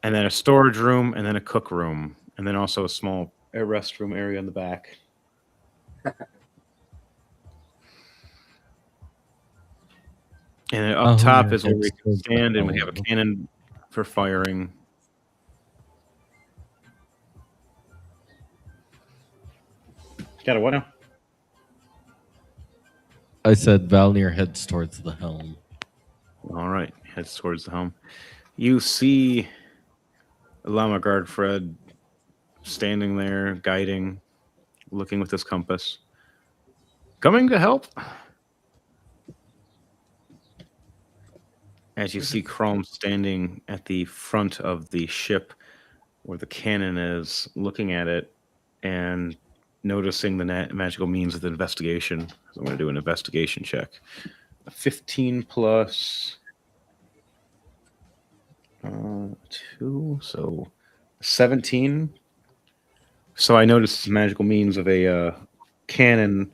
and then a storage room, and then a cook room, and then also a small restroom area in the back. And then up top is where we can stand, and we have a cannon for firing. Got a what now? I said Valnir heads towards the helm. All right, heads towards the helm. You see Llama Guard Fred standing there, guiding, looking with his compass. Coming to help. As you see Chrome standing at the front of the ship where the cannon is, looking at it and noticing the magical means of the investigation. So I'm going to do an investigation check. 15 plus 2, so 17. So I noticed magical means of a cannon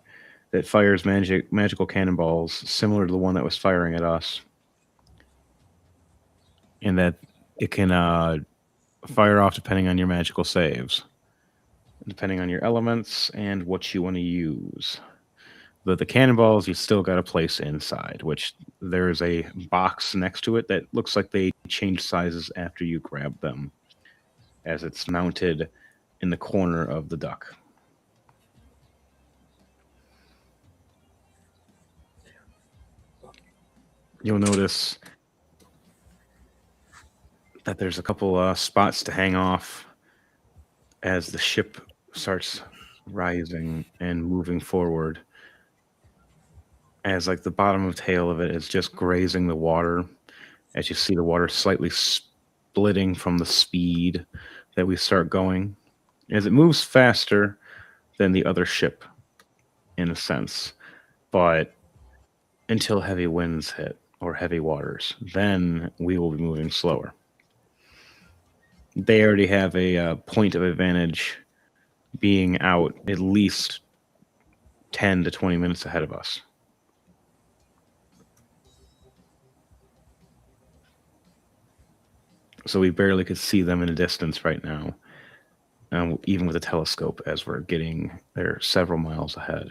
that fires magical cannonballs, similar to the one that was firing at us, and that it can fire off depending on your magical saves, depending on your elements and what you want to use. But the cannonballs you still got to place inside, which there's a box next to it that looks like they change sizes after you grab them, as it's mounted in the corner of the duck. You'll notice that there's a couple spots to hang off as the ship starts rising and moving forward. As like the bottom of tail of it is just grazing the water, as you see the water slightly splitting from the speed that we start going, as it moves faster than the other ship in a sense, but until heavy winds hit or heavy waters, then we will be moving slower. They already have a point of advantage, being out at least 10 to 20 minutes ahead of us. So we barely could see them in a distance right now, even with a telescope, as we're getting there several miles ahead.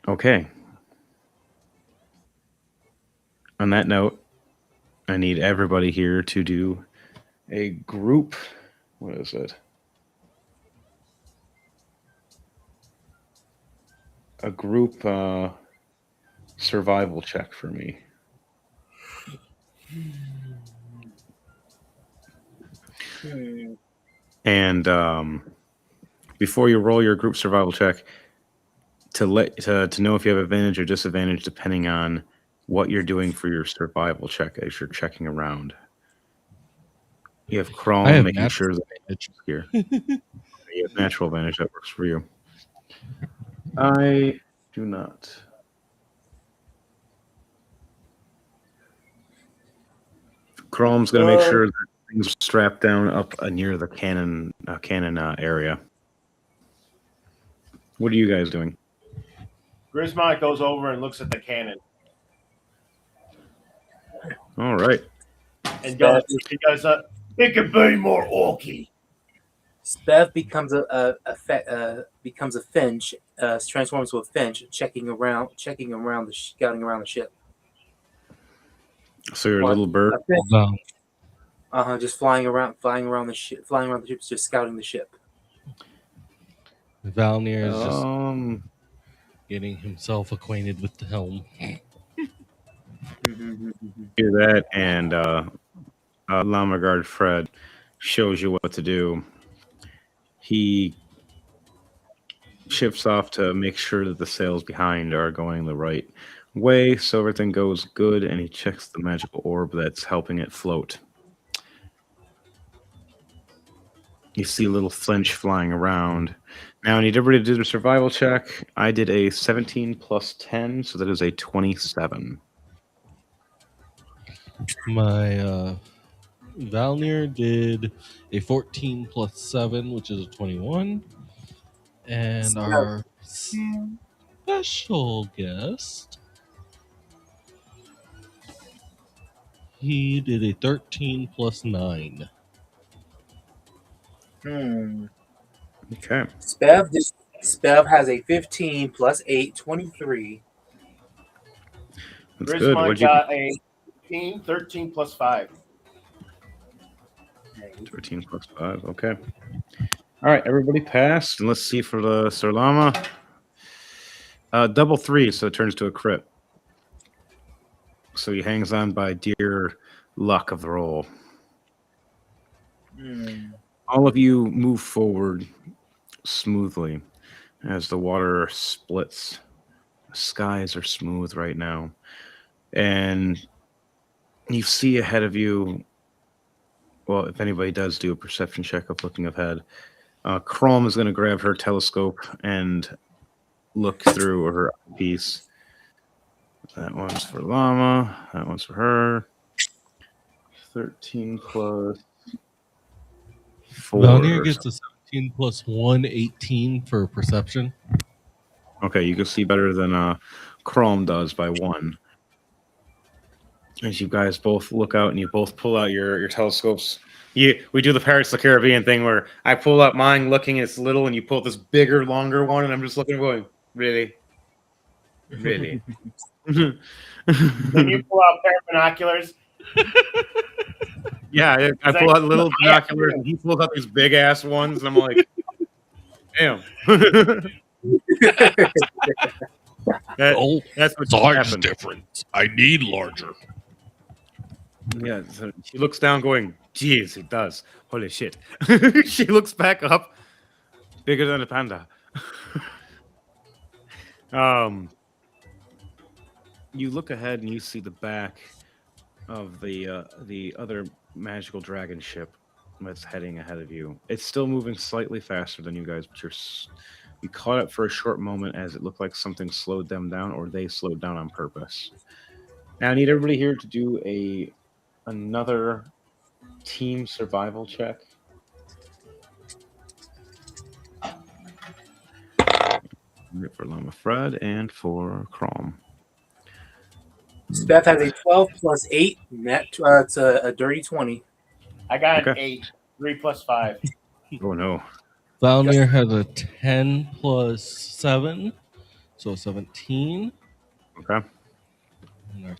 Okay. On that note, I need everybody here to do a group. What is it? A group survival check for me. And before you roll your group survival check, to know if you have advantage or disadvantage depending on what you're doing for your survival check as you're checking around. You have Crawl making sure that here. You have natural advantage. That works for you. I do not. Chrom's going to make sure that things are strapped down up near the cannon area. What are you guys doing? Grismont goes over and looks at the cannon. All right. And goes, it could be more orky. Spev becomes a finch, transforms to a finch, scouting around the ship. So you're a little bird. Just flying around the ship, just scouting the ship. Valnir is just getting himself acquainted with the helm. Do that, and Lamagard Fred shows you what to do. He shifts off to make sure that the sails behind are going the right way, so everything goes good, and he checks the magical orb that's helping it float. You see a little flinch flying around. Now I need everybody to do their survival check. I did a 17 plus 10, so that is a 27. My Valnir did a 14 plus 7, which is a 21. And our special guest, he did a 13 plus 9. Okay. Spev has a 15 plus 8, 23. That's good. Grismont got a 13 plus 5. 13 plus 5. Okay. All right, everybody passed. And let's see for the Sarlama. Double 3, so it turns to a crit. So he hangs on by dear luck of the roll. All of you move forward smoothly as the water splits. The skies are smooth right now. And you see ahead of you, well, if anybody does do a perception check of looking ahead, Chrome is going to grab her telescope and look through her piece. That one's for Llama. That one's for her. 13 plus 4. Valnir gets a 17 plus 1, 18 for perception. Okay, you can see better than Chrome does by 1. As you guys both look out and you both pull out your telescopes. We do the Pirates of the Caribbean thing where I pull out mine looking, it's little, and you pull this bigger, longer one, and I'm just looking going, really? Really? Then you pull out pair of binoculars. Yeah, I pull out little binoculars, and he pulls out these big ass ones, and I'm like, damn. That's what size happened. difference. I need larger. Yeah, so she looks down, going, "Jeez, it does. Holy shit!" She looks back up, bigger than a panda. You look ahead and you see the back of the other magical dragon ship that's heading ahead of you. It's still moving slightly faster than you guys, but you caught it for a short moment as it looked like something slowed them down, or they slowed down on purpose. Now I need everybody here to do another team survival check. For Llama Fred and for Crom. Beth has a 12 plus 8. It's a dirty 20. I got an 8. 3 plus 5. Oh no. Valnir has a 10 plus 7, so 17. Okay. And our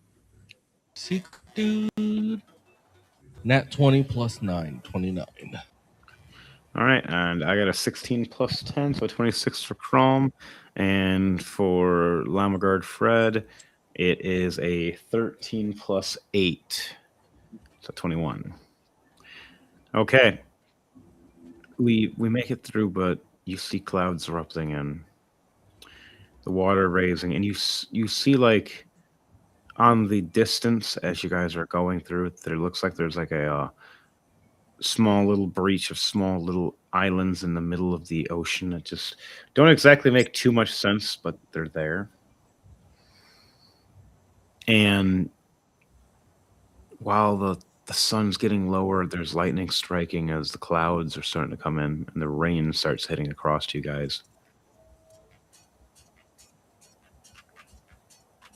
secret dude, nat 20 plus 9, 29. All right, and I got a 16 plus 10, so 26 for Chrome. And for Lamagard Fred, it is a 13 plus 8, so 21. Okay. We make it through, but you see clouds erupting and the water raising, and you see like on the distance as you guys are going through, there looks like there's like a small little breach of small little islands in the middle of the ocean that just don't exactly make too much sense, but they're there. And while the sun's getting lower, there's lightning striking as the clouds are starting to come in and the rain starts hitting across you guys.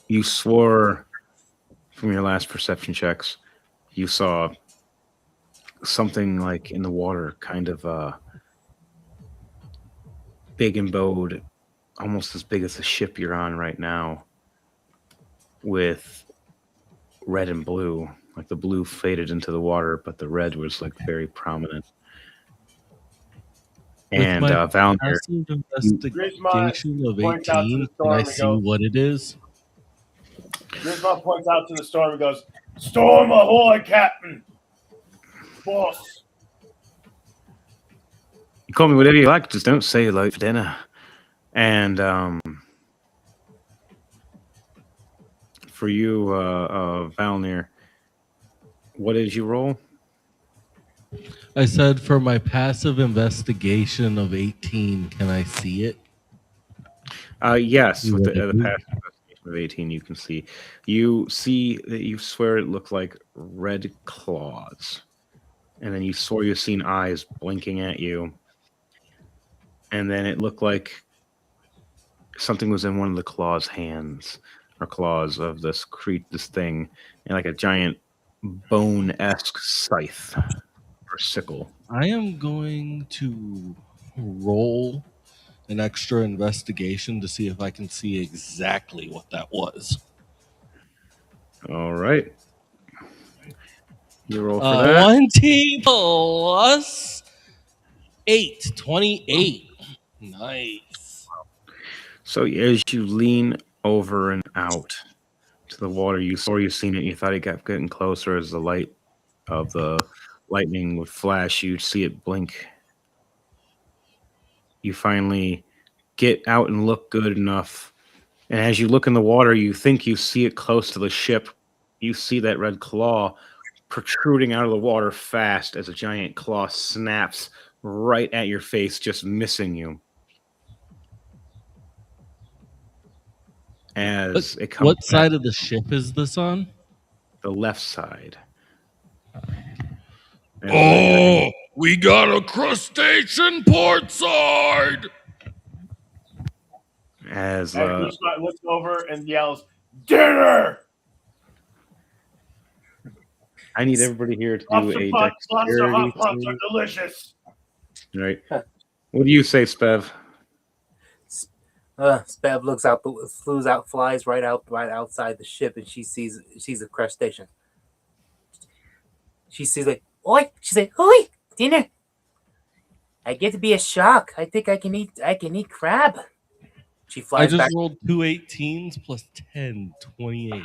You swore from your last perception checks, you saw something like in the water, kind of big and bowed, almost as big as the ship you're on right now, with red and blue. Like the blue faded into the water, but the red was like very prominent. And Valnir, investigation of 18. Can I see what it is? Griswold points out to the storm and goes, "Storm ahoy, Captain! Boss!" You call me whatever you like, just don't say hello for dinner. And for you, Valnir, what did you roll? I said for my passive investigation of 18, can I see it? Yes, with the passive investigation of 18, you can see. You see that you swear it looked like red claws. And then you swore you've seen eyes blinking at you. And then it looked like something was in one of the claws' hands, or claws of this thing, and like a giant bone-esque scythe or sickle. I am going to roll an extra investigation to see if I can see exactly what that was. All right. You roll for that. 20 plus 8, 28. Nice. So as you lean over and out to the water, you saw you've seen it. You thought it kept getting closer as the light of the lightning would flash. You'd see it blink. You finally get out and look good enough. And as you look in the water, you think you see it close to the ship. You see that red claw protruding out of the water fast as a giant claw snaps right at your face, just missing you. As it comes what side of the ship is this on? The left side. Oh, we got a crustacean port side. As Grismont looks over and yells, "Dinner!" I need everybody here to do Lobster a pot, lobster dexterity hot pots are save. delicious. Right. What do you say, Spev? Spev looks out, flies right outside the ship, and she sees a crustacean. She sees like, oi! She's like, oi! Dinner! I get to be a shark. I think I can eat crab. She I flies just back. rolled 2 18s plus 10, 28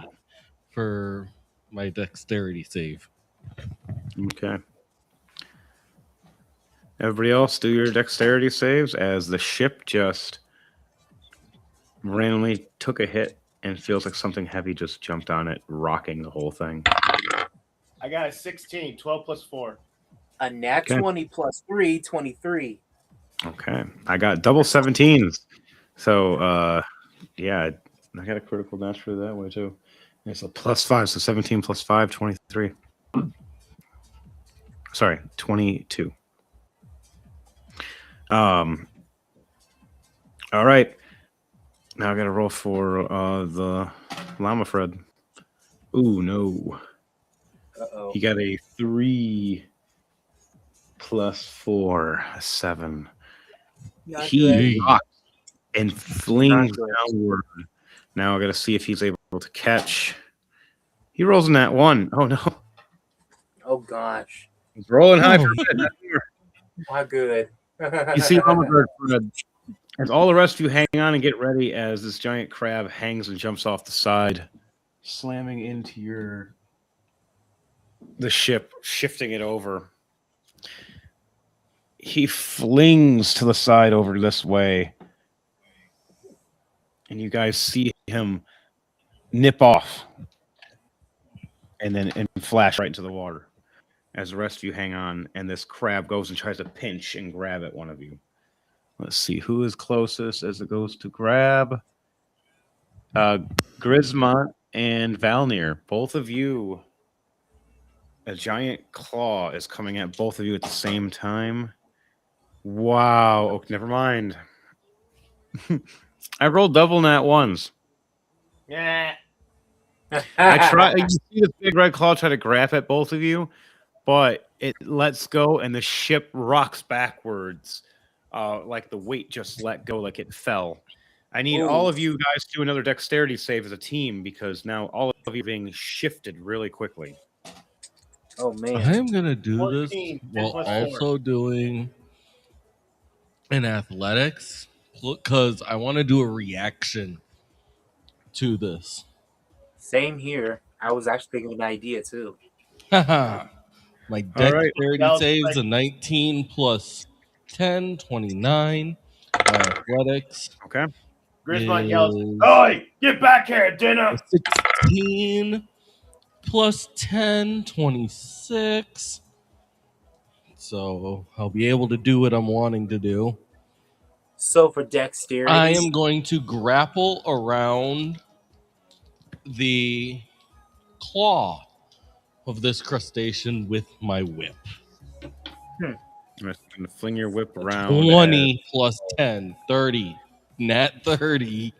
for my dexterity save. Okay. Everybody else, do your dexterity saves as the ship just randomly took a hit and feels like something heavy just jumped on it, rocking the whole thing. I got a 16, 12 plus 4. A nat Okay. 20 plus 3, 23. Okay. I got double 17s. So, yeah, I got a critical natural that way too. It's a plus 5, so 17 plus 5, 23. Sorry, 22. All right. Now I got to roll for the Llama Fred. Ooh, no. Uh-oh. He got a 3 plus 4, a 7. He rocks and flings downward. Now I got to see if he's able to catch. He rolls in that 1. Oh, no. Oh, gosh. He's rolling high for it. Not good. You see, Llama Fred, as all the rest of you hang on and get ready as this giant crab hangs and jumps off the side, slamming into the ship, shifting it over. He flings to the side over this way, and you guys see him nip off and then flash right into the water as the rest of you hang on, and this crab goes and tries to pinch and grab at one of you. Let's see who is closest as it goes to grab. Grismont and Valnir, both of you, a giant claw is coming at both of you at the same time. Wow. Oh, never mind. I rolled double nat ones. Yeah. I try. You see the big red claw try to grab at both of you, but it lets go and the ship rocks backwards, like the weight just let go, like it fell. I need all of you guys to do another dexterity save as a team because now all of you are being shifted really quickly. Oh man! I am gonna do 14, this while 10 plus also doing an athletics because I want to do a reaction to this. Same here. I was actually thinking of an idea too. Haha. My All right. dexterity saves a 19 plus 10, 29. My athletics Okay. Grismont yells, is "Oi, get back here, dinner!" a 16 plus 10, 26. So I'll be able to do what I'm wanting to do. So for dexterity, I am going to grapple around the claw of this crustacean with my whip. I'm just going to fling your whip around. 20 plus 10, 30. Nat 30.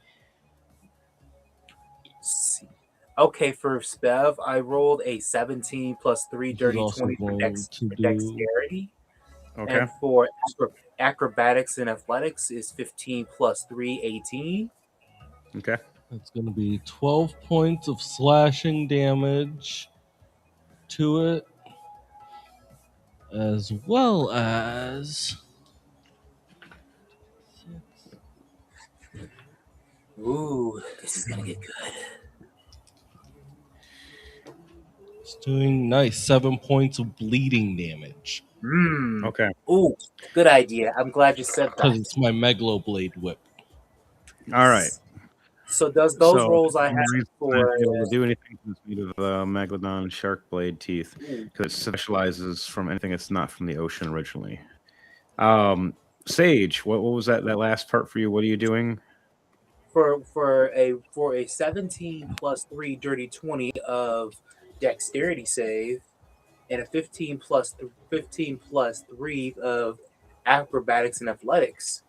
Okay, for Spev, I rolled a 17 plus 3, This is dirty also 20 for going to do. dexterity. Okay. And for acrobatics and athletics is 15 plus 3, 18. Okay. That's going to be 12 points of slashing damage to it, as well as. Ooh, this is gonna get good. It's doing nice 7 points of bleeding damage. Okay. Ooh, good idea. I'm glad you said Because that. it's my Megaloblade whip. All right. So does those rolls I the have reason for I'm able to do anything is made of Megalodon shark blade teeth because it specializes from anything that's not from the ocean originally. Sage, what was that last part for you? What are you doing? for a 17 plus 3 dirty 20 of dexterity save, and a 15 plus 3 of acrobatics and athletics.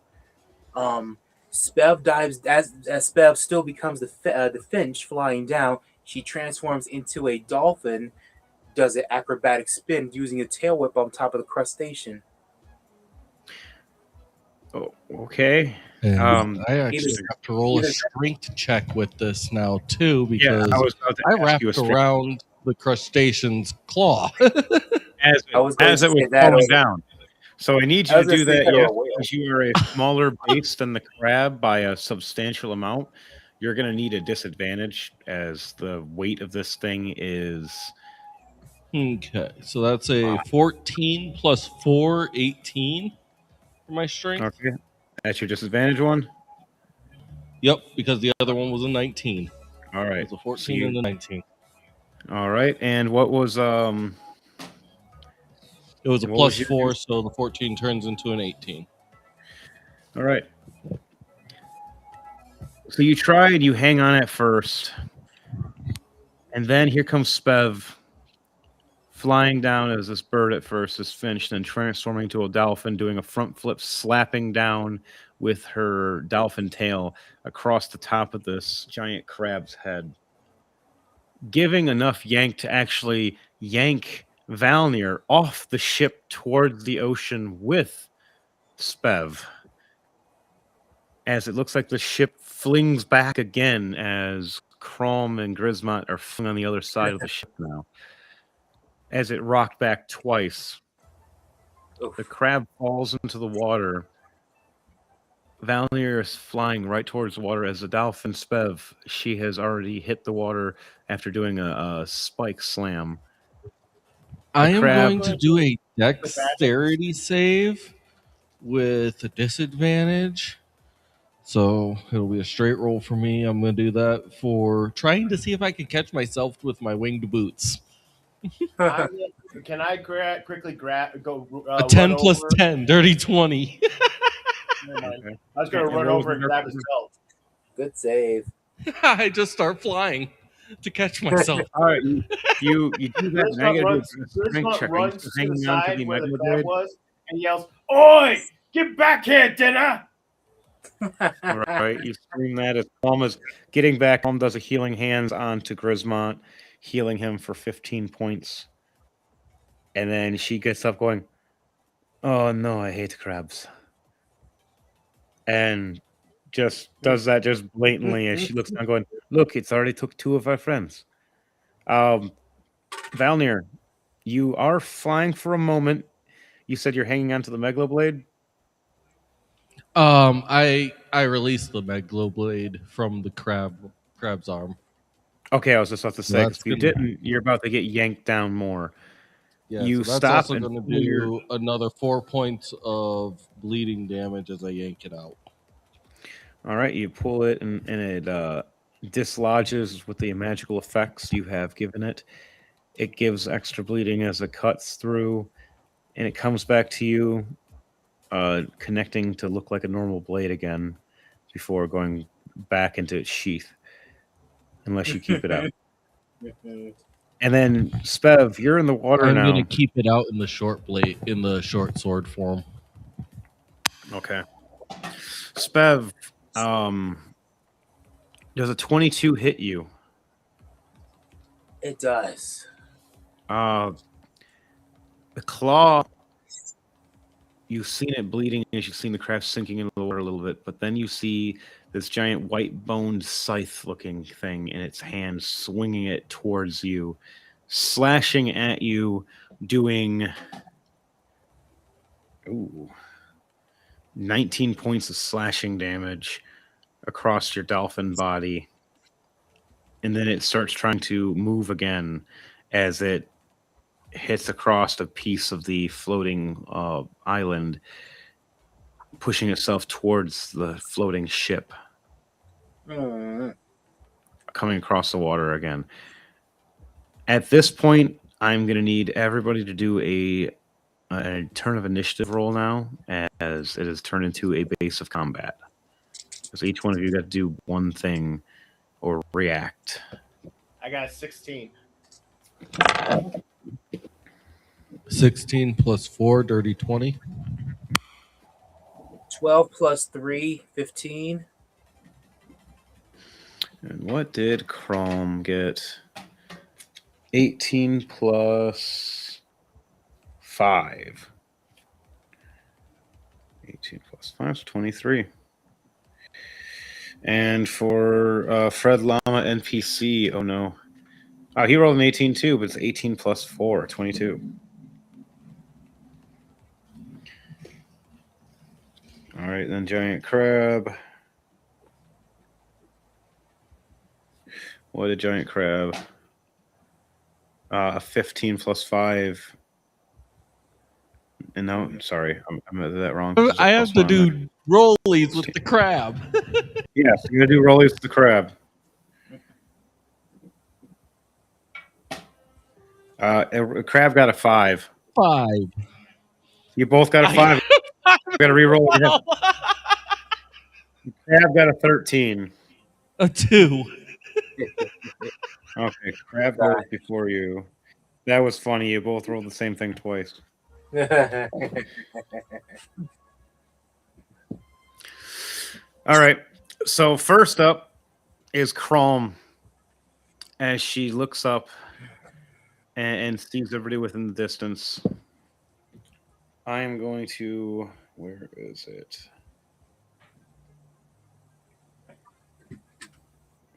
Spev dives as Spev still becomes the finch flying down. She transforms into a dolphin, does an acrobatic spin using a tail whip on top of the crustacean. Oh, okay. And I actually either- have to roll a either- strength check with this now too, Yeah, because I was about to I ask you a wrapped strength around the crustacean's claw. as I was going as to it was say that falling or- down. So I need I you to was gonna do say that, that or yes, a whale. because you are a smaller base than the crab by a substantial amount. You're going to need a disadvantage as the weight of this thing is. Okay, so that's a 14 plus 4, 18 for my strength. Okay. That's your disadvantage one? Yep, because the other one was a 19. All It right. was a So 14 and a 19. all right. And what was It was a and what was plus your 4, so the 14 turns into an 18. All right. So you try and you hang on at first. And then here comes Spev flying down as this bird at first, this finch, then transforming into a dolphin, doing a front flip, slapping down with her dolphin tail across the top of this giant crab's head, giving enough yank to actually yank Valnir off the ship towards the ocean with Spev. As it looks like the ship flings back again as Crom and Grismont are flung on the other side of the ship now. As it rocked back twice, the crab falls into the water. Valnir is flying right towards the water as the dolphin Spev. She has already hit the water after doing a spike slam. I am crab- going to do a dexterity save with a disadvantage. So it'll be a straight roll for me. I'm going to do that for trying to see if I can catch myself with my winged boots. Can I quickly go? A 10 run plus over? 10, dirty 20. Never mind. I was going to run over and grab his belt. Good save. I just start flying to catch myself. All right, you do that. Now you gotta do a strength check. Are you runs still to the hanging on to side the where the Megalo crab blade? was and yells, "Oi! Get back here, dinner!" All right, you scream that as Palm is getting back. Palm does a healing hands onto Grismont, healing him for 15 points. And then she gets up going, "Oh no, I hate crabs." And just does that just blatantly as she looks down going, "Look, it's already took 2 of our friends." Valnir, you are flying for a moment. You said you're hanging onto the Megaloblade? I released the Megaloblade from the crab's arm. Okay, I was just about to say, That's if you gonna- didn't, you're about to get yanked down more. Yeah, You so that's stop also and going to pull your- do another 4 points of bleeding damage as I yank it out. All right, you pull it and it dislodges with the magical effects you have given it. It gives extra bleeding as it cuts through, and it comes back to you, connecting to look like a normal blade again before going back into its sheath, unless you keep it out. And then, Spev, you're in the water I'm now. going to keep it out in the short blade, in the short sword form. Okay. Spev, does a 22 hit you? It does. The claw, you've seen it bleeding as you've seen the crab sinking into the water a little bit, but then you see this giant white-boned scythe-looking thing in its hand, swinging it towards you, slashing at you, doing 19 points of slashing damage across your dolphin body. And then it starts trying to move again as it hits across a piece of the floating island, pushing itself towards the floating ship, coming across the water again. At this point, I'm going to need everybody to do a turn of initiative roll now, as it has turned into a base of combat. So each one of you got to do one thing or react. I got 16. 16 plus 4, dirty 20. 12 plus 3, 15. And what did Chrome get? 18 plus 5. 18 plus 5 is 23. And for Fred Llama NPC, oh no. Oh, he rolled an 18 too, but it's 18 plus 4, 22. All right, then Giant Crab. What a Giant Crab. 15 plus 5. And now, sorry, I'm at that wrong. I have to do rollies with the crab. Yes, I'm going to do rollies with the crab. A crab got a 5. 5. You both got a 5. You got to re-roll it. Wow. Crab got a 13. A 2. Okay, crab goes before you. That was funny. You both rolled the same thing twice. All right. So first up is Chrome, as she looks up and sees everybody within the distance. I am going to. Where is it?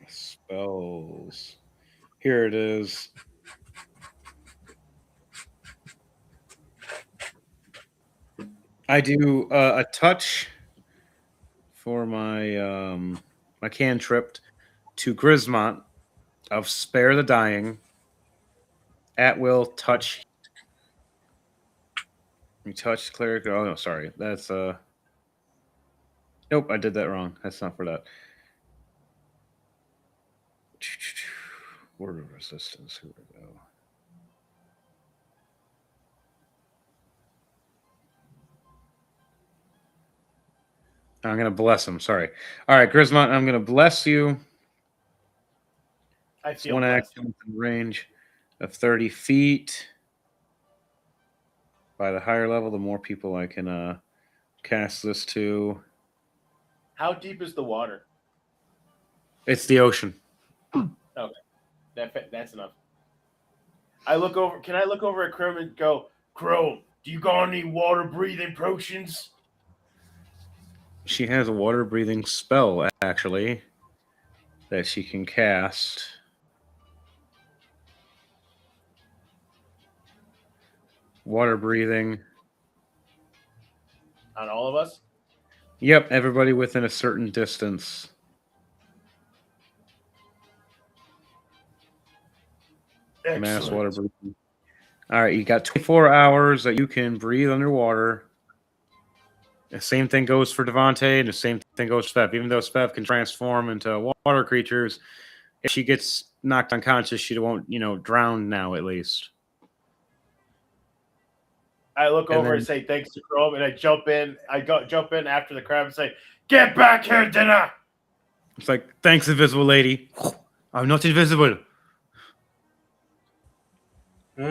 Spells. Here it is. I do a touch for my my cantrip to Grismont of Spare the Dying. At will touch. You touch cleric. Oh no, sorry. That's Nope, I did that wrong. That's not for that. Word of resistance. Here we go. I'm gonna bless him. Sorry. All right, Grismont, I'm gonna bless you. I It's feel one blessed. action within range of 30 feet. By the higher level, the more people I can cast this to. How deep is the water? It's the ocean. Okay, that's enough. I look over. Can I look over at Chrome and go, Chrome? Do you got any water breathing potions? She has a water breathing spell, actually, that she can cast. Water breathing. On all of us? Yep, everybody within a certain distance. Excellent. Mass water breathing. All right, you got 24 hours that you can breathe underwater. The same thing goes for Devontae, and the same thing goes for Spev. Even though Spev can transform into water creatures, if she gets knocked unconscious, she won't, drown now at least. I look over and say thanks to Chrome, and I jump in. Jump in after the crab and say, "Get back here, dinner!" It's like, thanks, invisible lady. I'm not invisible. All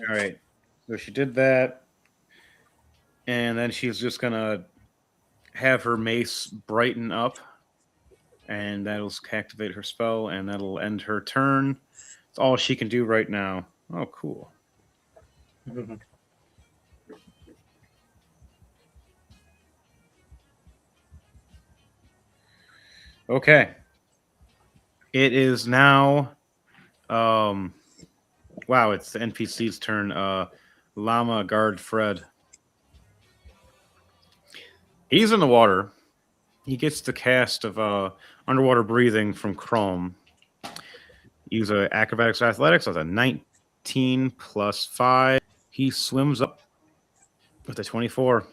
right. So she did that. And then she's just going to have her mace brighten up. And that'll activate her spell. And that'll end her turn. It's all she can do right now. Oh, cool. Okay. It is now. Wow, it's the NPC's turn. Llama Guard Fred. He's in the water. He gets the cast of underwater breathing from Chrome. Use a acrobatics or athletics with a 19 plus 5. He swims up with a 24.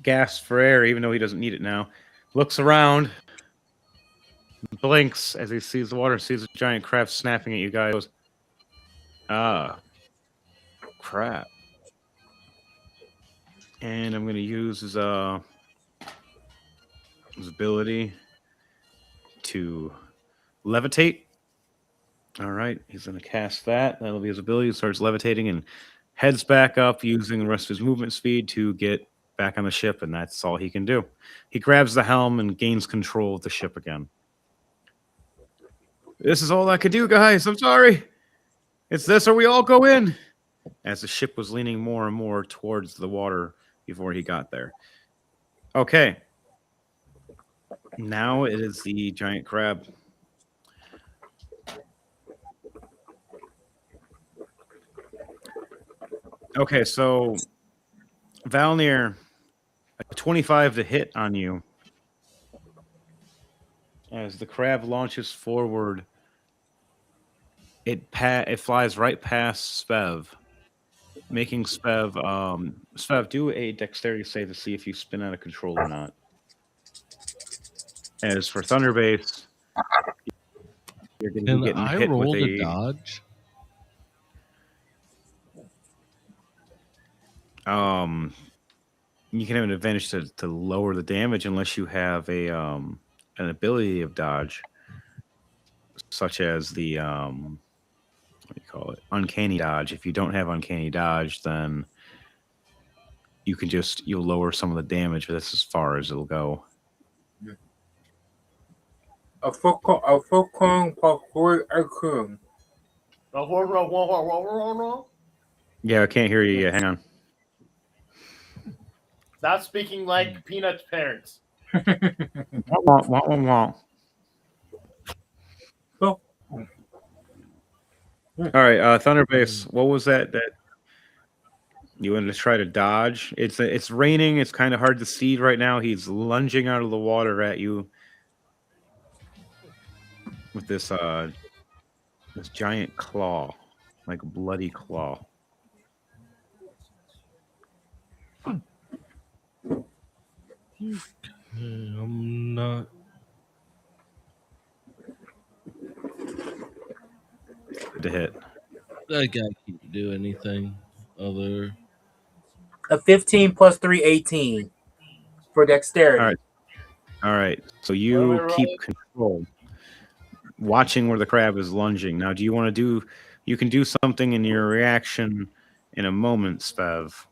Gasps for air, even though he doesn't need it now. Looks around. Blinks as he sees the water, sees a giant crab snapping at you guys. Goes, crap. And I'm going to use his ability to levitate. All right, he's going to cast that. That'll be his ability. He starts levitating and heads back up using the rest of his movement speed to get back on the ship, and that's all he can do. He grabs the helm and gains control of the ship again. This is all I could do, guys. I'm sorry. It's this or we all go in. As the ship was leaning more and more towards the water before he got there. Okay. Now it is the giant crab. Okay, so Valnir, a 25 to hit on you. As the crab launches forward, it flies right past Spev, making Spev. Spev, do a dexterity save to see if you spin out of control or not. As for Thunderbase, you're going to be getting hit with a dodge. You can have an advantage to lower the damage unless you have a an ability of dodge, such as the what do you call it? Uncanny dodge. If you don't have uncanny dodge, then you can you'll lower some of the damage, but that's as far as it'll go. A Falcon parkour aircraft. Yeah, I can't hear you yet. Hang on. Stop speaking like Peanut's parents. Wah, wah, wah, wah. Oh. All right, Thunderbase. What was that you wanted to try to dodge? It's raining. It's kind of hard to see right now. He's lunging out of the water at you with this giant claw, like a bloody claw. I'm not. To hit. That guy can't do anything other. A 15 plus 3, 18 for dexterity. All right. So you keep control, watching where the crab is lunging. Now, do you want to do? You can do something in your reaction in a moment, Spev.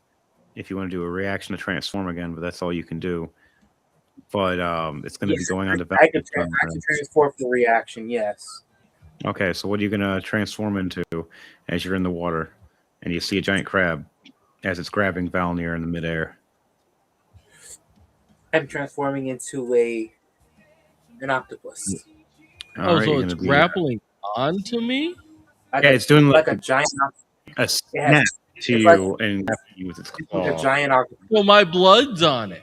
If you want to do a reaction to transform again, but that's all you can do. But it's going to be going on to. I can transform for reaction. Yes. Okay, so what are you going to transform into as you're in the water and you see a giant crab as it's grabbing Valnir in the midair? I'm transforming into an octopus. All right, so it's grappling onto me? It's doing like a giant a snap to you and grabbing you with its claw. Like a giant octopus. Well, my blood's on it.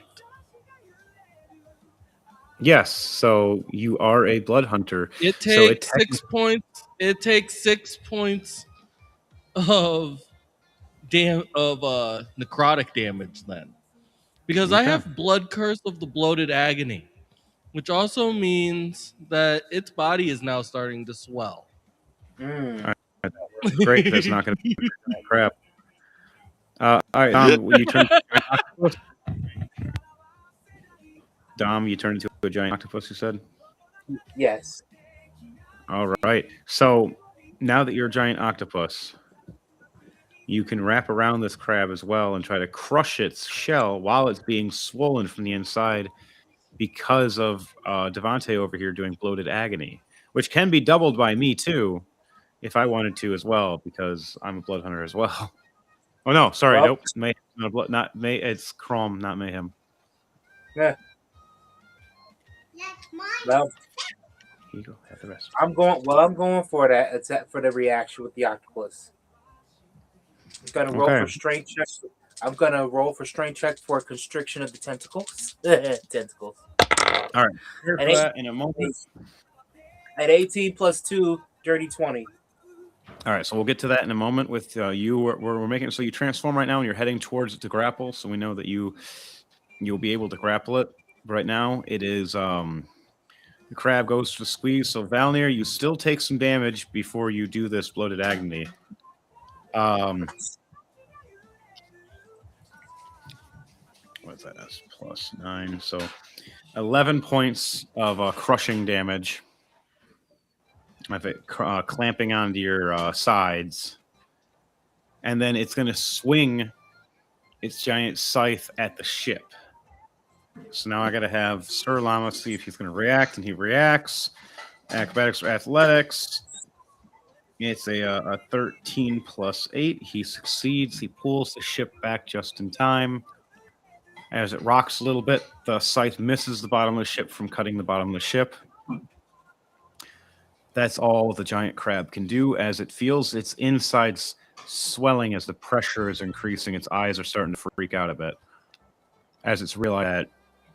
Yes, so you are a blood hunter. It takes 6 points. It takes 6 points of necrotic damage then, because I have blood curse of the bloated agony, which also means that its body is now starting to swell. Great, that's not going to be crap. All right, Dom, you turn into a giant octopus. Dom, you turned into a giant octopus, you said? Yes. All right. So now that you're a giant octopus, you can wrap around this crab as well and try to crush its shell while it's being swollen from the inside because of Devante over here doing bloated agony, which can be doubled by me too if I wanted to as well, because I'm a blood hunter as well. Oh no, sorry, nope. Mayhem, not May. It's Chrome, not Mayhem. Yeah. Well, here you go. Have the rest. I'm going for that. It's for the reaction with the octopus. I'm gonna roll for strength check. I'm gonna roll for strength check for constriction of the tentacles. Tentacles. All right. Here for that in a moment. At 18 plus 2, dirty 20. All right, so we'll get to that in a moment. With you, we're making it so you transform right now, and you're heading towards the grapple. So we know that you'll be able to grapple it. Right now, it is the crab goes to squeeze. So Valnir, you still take some damage before you do this bloated agony. What's that? That's plus 9. So 11 points of crushing damage of it clamping onto your sides. And then it's going to swing its giant scythe at the ship. So now I got to have Sir Llama see if he's going to react, and he reacts. Acrobatics or athletics. It's a 13 plus 8. He succeeds. He pulls the ship back just in time. As it rocks a little bit, the scythe misses the bottom of the ship from cutting the bottom of the ship. That's all the giant crab can do, as it feels its insides swelling as the pressure is increasing. Its eyes are starting to freak out a bit as it's realized that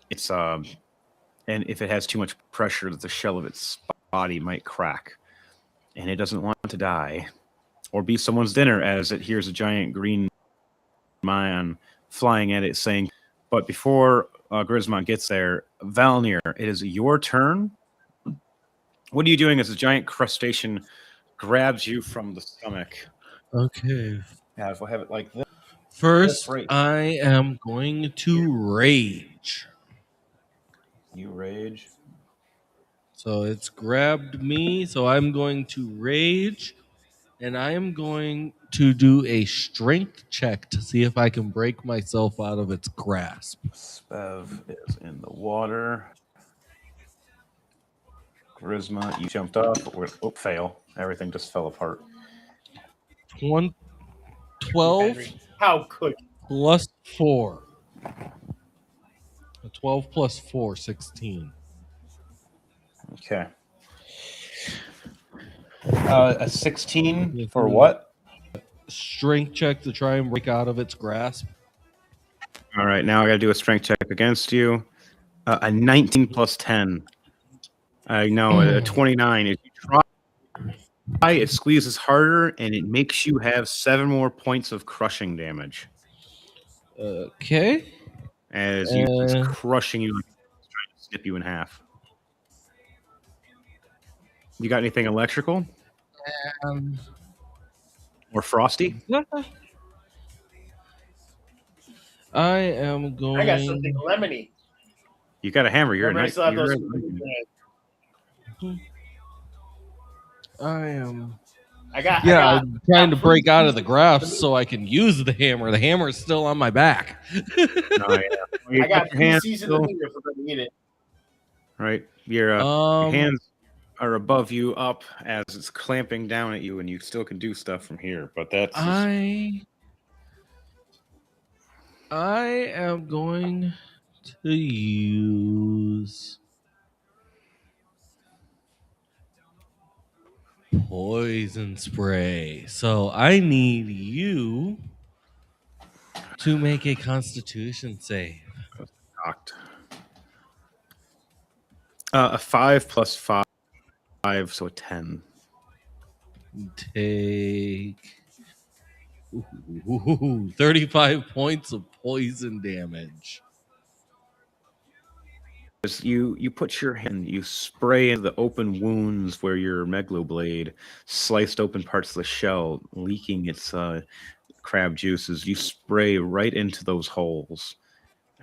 it's and if it has too much pressure, that the shell of its body might crack, and it doesn't want to die or be someone's dinner, as it hears a giant green man flying at it saying, but before Grismont gets there, Valnir, it is your turn. What are you doing as a giant crustacean grabs you from the stomach? Okay. Yeah, if I have it like this. First, Right. I am going to rage. You rage. So it's grabbed me, so I'm going to rage, and I am going to do a strength check to see if I can break myself out of its grasp. Spev is in the water. Grisma, you jumped up. Fail. Everything just fell apart. 12 How could plus 4. 12 plus 4, 16. Okay. A 16 for what? Strength check to try and break out of its grasp. All right, now I got to do a strength check against you. A 19 plus 10. I know, a 29. If you try, it squeezes harder, and it makes you have 7 more points of crushing damage. Okay. As it's crushing you, like it's trying to snip you in half. You got anything electrical? Or frosty? I am going. I got something lemony. You got a hammer. You're Remember, a I still have those. I am. I'm trying to break out of the grasp so I can use the hammer. The hammer is still on my back. Oh, yeah. I got PCs in the finger if I'm going to eat it. Right. Your hands are above you up as it's clamping down at you, and you still can do stuff from here. But that's I am going to use poison spray. So I need you to make a Constitution save. knocked. A 5 plus 5, so a 10. Take 35 points of poison damage. You put your hand, you spray into the open wounds where your megaloblade sliced open parts of the shell, leaking its crab juices. You spray right into those holes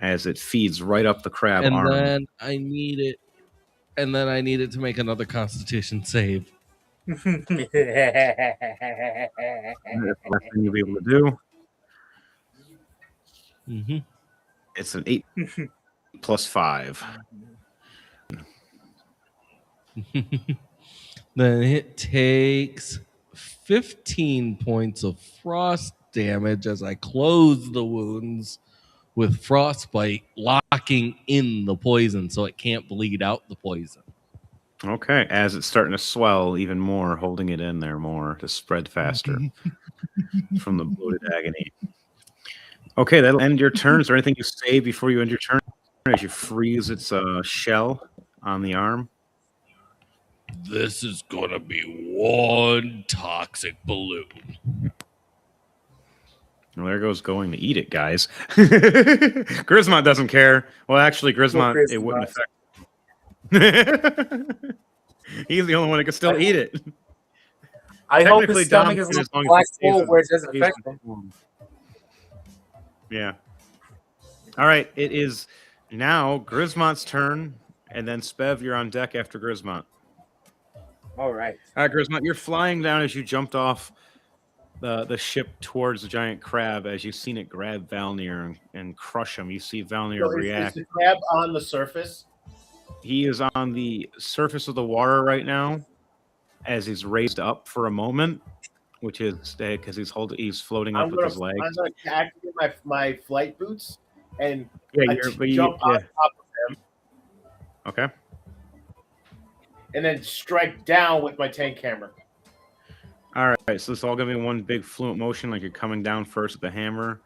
as it feeds right up the crab and arm. Then I need it. And then I need it to make another Constitution save. That's the last thing you'll be able to do. Mm-hmm. It's an 8 plus 5. Then it takes 15 points of frost damage as I close the wounds with frostbite, locking in the poison so it can't bleed out the poison. Okay, as it's starting to swell even more, holding it in there more to spread faster from the bloated agony. Okay, that'll end your turn. Is there anything you say before you end your turn as you freeze its shell on the arm? This is going to be one toxic balloon. Well, there goes going to eat it, guys. Grismont doesn't care. Well, actually, Grismont, it wouldn't affect him. He's the only one that can still eat it. I hope his stomach is like a black hole where it doesn't affect him. Yeah. All right, it is now Grismont's turn, and then Spev, you're on deck after Grismont. All right. Grismont, you're flying down as you jumped off the ship towards the giant crab. As you've seen it grab Valnir and crush him, you see Valnir So react. is the crab on the surface? He is on the surface of the water right now, as he's raised up for a moment, which is because he's floating up with his legs. I'm gonna activate my flight boots and jump on top of him. Okay. And then strike down with my tank hammer. All right, so it's all gonna be one big fluent motion, like you're coming down first with the hammer,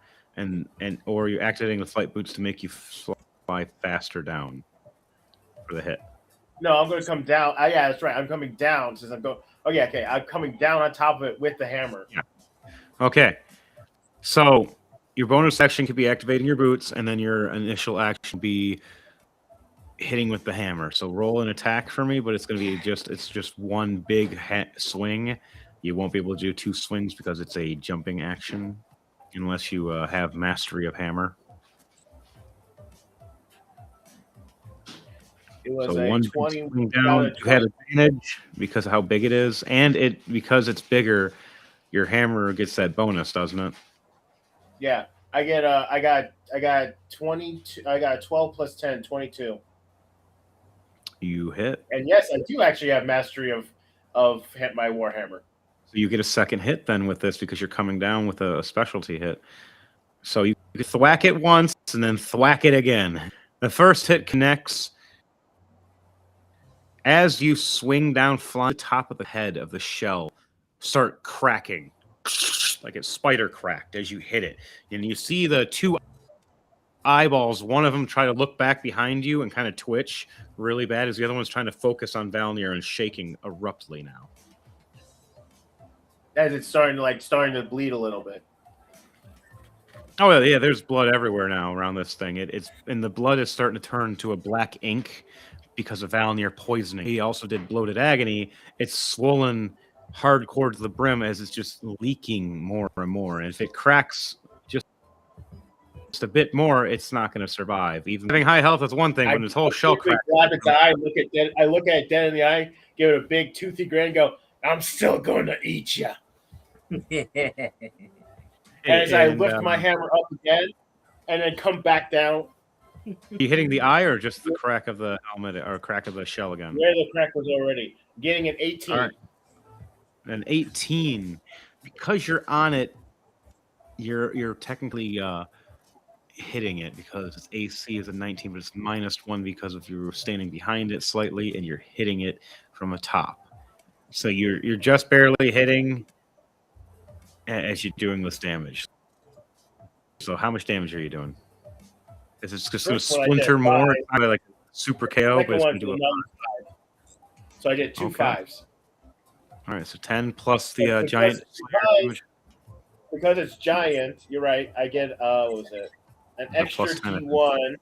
or you're activating the flight boots to make you fly faster down for the hit. No, I'm gonna come down. Yeah, that's right. I'm coming down since I'm going. Oh yeah, okay. I'm coming down on top of it with the hammer. Yeah. Okay. So your bonus action could be activating your boots, and then your initial action be hitting with the hammer. So roll an attack for me, but it's going to be just one big swing. You won't be able to do two swings because it's a jumping action unless you have mastery of hammer. It was so a one 20 swing down. You had advantage because of how big it is, and because it's bigger, your hammer gets that bonus, doesn't it? Yeah, I got 22. I got 12 plus 10, 22. You hit. And yes, I do actually have mastery of my warhammer. So you get a second hit then with this because you're coming down with a specialty hit. So you thwack it once and then thwack it again. The first hit connects. As you swing down, flying the top of the head of the shell, start cracking like it's spider cracked as you hit it. And you see the two eyeballs, one of them try to look back behind you and kind of twitch really bad as the other one's trying to focus on Valnir and shaking abruptly now. As it's starting to bleed a little bit. Oh yeah, there's blood everywhere now around this thing. And the blood is starting to turn to a black ink because of Valnir poisoning. He also did bloated agony. It's swollen hardcore to the brim as it's just leaking more and more. And if it cracks just a bit more, it's not going to survive. Even having high health is one thing, when this whole shell cracks. I look at it dead in the eye, give it a big toothy grin, and go, "I'm still going to eat you." As I lift my hammer up again, and then come back down. You hitting the eye or just the crack of the helmet or crack of the shell again? Where the crack was already. Getting an 18. Right. An 18. Because you're on it, you're technically hitting it because its AC is a 19, but it's -1 because of you standing behind it slightly and you're hitting it from the top. So you're just barely hitting as you're doing this damage. So how much damage are you doing? Is it just going to splinter more? It's kind of like super KO, but it's going to do it. So I get two fives. All right, so 10 plus the giant. Because it's giant, you're right. I get what was it? An extra D1.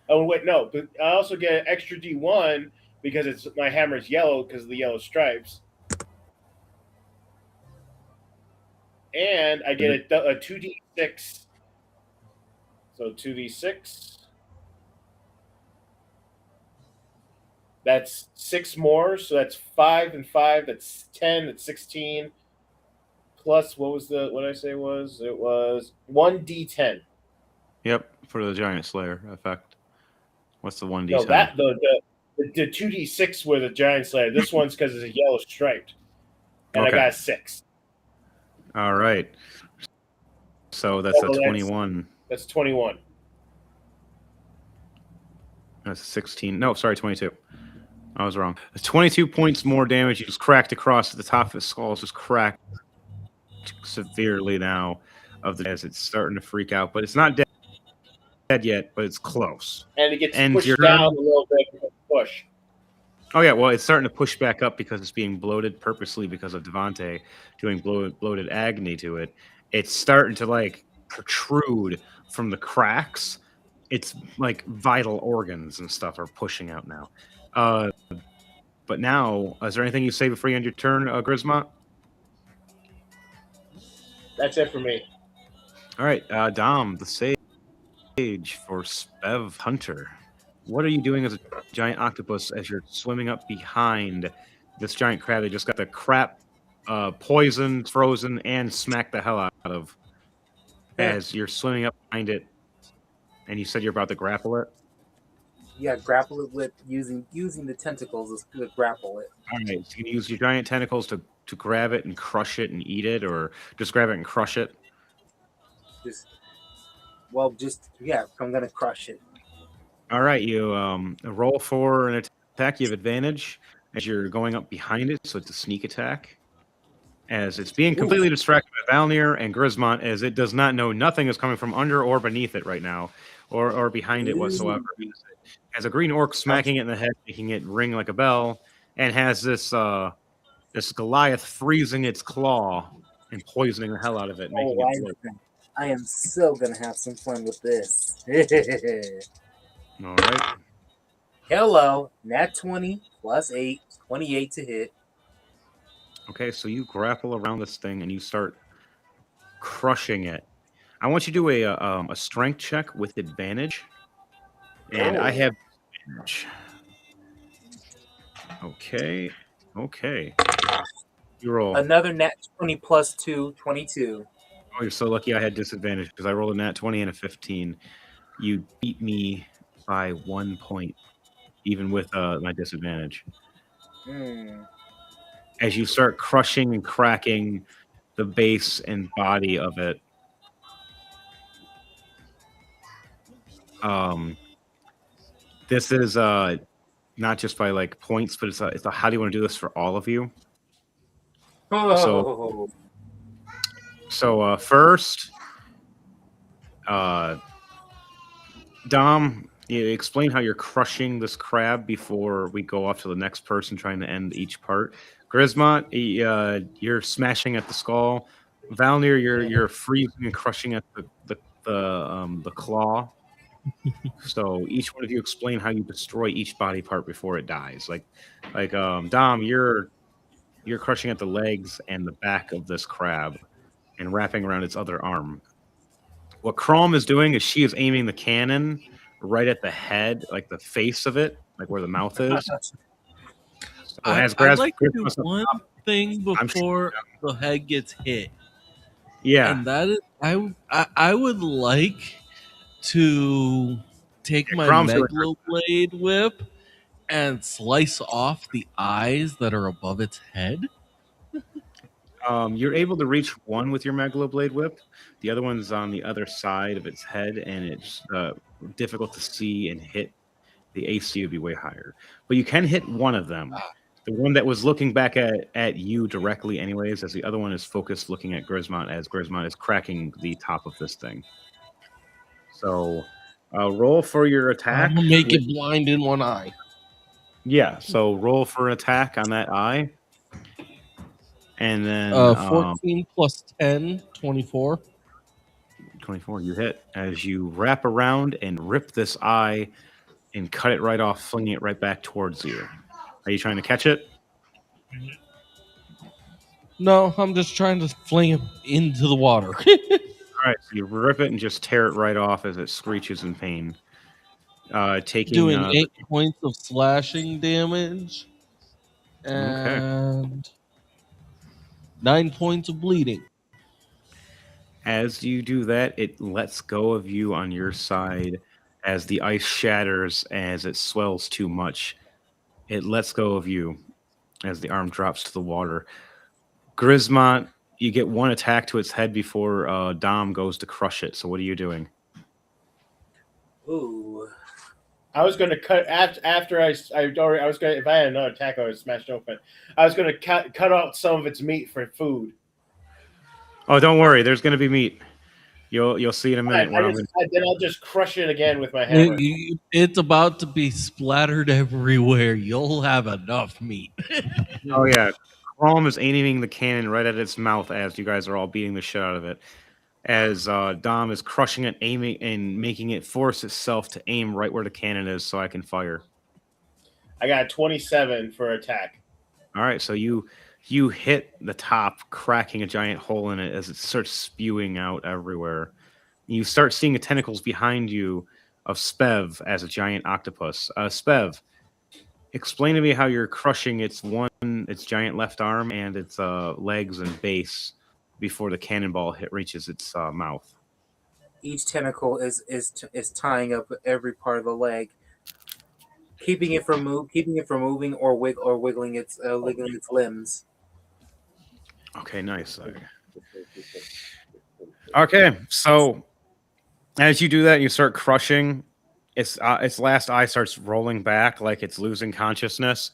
Oh wait, no, but I also get an extra D1 because my hammer's yellow because of the yellow stripes. And I get a 2d6. So 2d6. That's 6 more. So that's 5 and 5. That's 10. That's 16. Plus, what did I say was? It was 1d10. Yep, for the Giant Slayer effect. What's the 1d10? No, the 2d6 were the Giant Slayer. This one's because it's a yellow striped. And I got a 6. All right. So that's a 21. That's 21. That's 16. No, sorry, 22. I was wrong. It's 22 points more damage. You just cracked across the top of his skull. It's just cracked severely now as it's starting to freak out. But it's not dead yet, but it's close. And it gets pushed down a little bit. Push. Oh, yeah. Well, it's starting to push back up because it's being bloated purposely because of Devante doing bloated agony to it. It's starting to protrude from the cracks. It's like vital organs and stuff are pushing out now. But now, is there anything you say before you end your turn, Grismont? That's it for me. All right, Dom, the sage for Spev Hunter. What are you doing as a giant octopus as you're swimming up behind this giant crab they just got the crap poisoned, frozen, and smacked the hell out of as you're swimming up behind it. And you said you're about to grapple it? Yeah, grapple it with using the tentacles to grapple it. All right, so you can use your giant tentacles to grab it and crush it and eat it, or just grab it and crush it? I'm gonna crush it. All right, you roll for an attack. You have advantage as you're going up behind it, so it's a sneak attack. As it's being completely distracted by Valnir and Grismont, as it does not know nothing is coming from under or beneath it right now, or behind it whatsoever. It has a green orc smacking it in the head, making it ring like a bell, and has this this Goliath freezing its claw and poisoning the hell out of it, making it blood. I am so gonna have some fun with this. All right. Hello, nat 20 plus 8, 28 to hit. Okay, so you grapple around this thing and you start crushing it. I want you to do a strength check with advantage, and I have advantage. Okay. You roll. Another nat 20 plus 2, 22. Oh, you're so lucky I had disadvantage because I rolled a nat 20 and a 15. You beat me by 1 point, even with my disadvantage. As you start crushing and cracking the base and body of it, this is not just by like points, but it's a how do you want to do this for all of you? So first, Dom, you explain how you're crushing this crab before we go off to the next person trying to end each part. Grismont, you're smashing at the skull. Valnir, you're freezing and crushing at the claw. So each one of you explain how you destroy each body part before it dies. Like Dom, you're crushing at the legs and the back of this crab and wrapping around its other arm. What Chrome is doing is she is aiming the cannon right at the head, like the face of it, like where the mouth is. So I'd like to do one thing before the head gets hit. Yeah. And that is, I would like to take my Megalo Blade whip and slice off the eyes that are above its head. You're able to reach one with your Megalo Blade whip. The other one's on the other side of its head, and it's difficult to see and hit. The AC would be way higher. But you can hit one of them. The one that was looking back at you directly anyways, as the other one is focused looking at Grismont as Grismont is cracking the top of this thing. So roll for your attack. I'm going to make it blind in one eye. Yeah, so roll for an attack on that eye. And then 14 plus 10, 24. 24, you hit as you wrap around and rip this eye and cut it right off, flinging it right back towards you. Are you trying to catch it? No, I'm just trying to fling it into the water. All right, so you rip it and just tear it right off as it screeches in pain. Doing 8 points of slashing damage and 9 points of bleeding. As you do that, it lets go of you on your side as the ice shatters, as it swells too much. It lets go of you as the arm drops to the water. Grismont, you get one attack to its head before Dom goes to crush it. So what are you doing? Ooh. I was going to cut after I was going to, if I had another attack, I would smash it open. I was going to cut out some of its meat for food. Oh, don't worry. There's going to be meat. You'll see in a minute. Then I'll just crush it again with my hammer. It's about to be splattered everywhere. You'll have enough meat. Oh yeah, Chrome is aiming the cannon right at its mouth as you guys are all beating the shit out of it. As Dom is crushing it, aiming and making it force itself to aim right where the cannon is, so I can fire. I got 27 for attack. All right, so you hit the top, cracking a giant hole in it as it starts spewing out everywhere. You start seeing the tentacles behind you of Spev as a giant octopus. Spev, explain to me how you're crushing its giant left arm and its legs and base before the cannonball reaches its mouth. Each tentacle is tying up every part of the leg, keeping it from moving or wiggling its limbs. Okay, nice. Okay, so as you do that, you start crushing. Its last eye starts rolling back like it's losing consciousnness.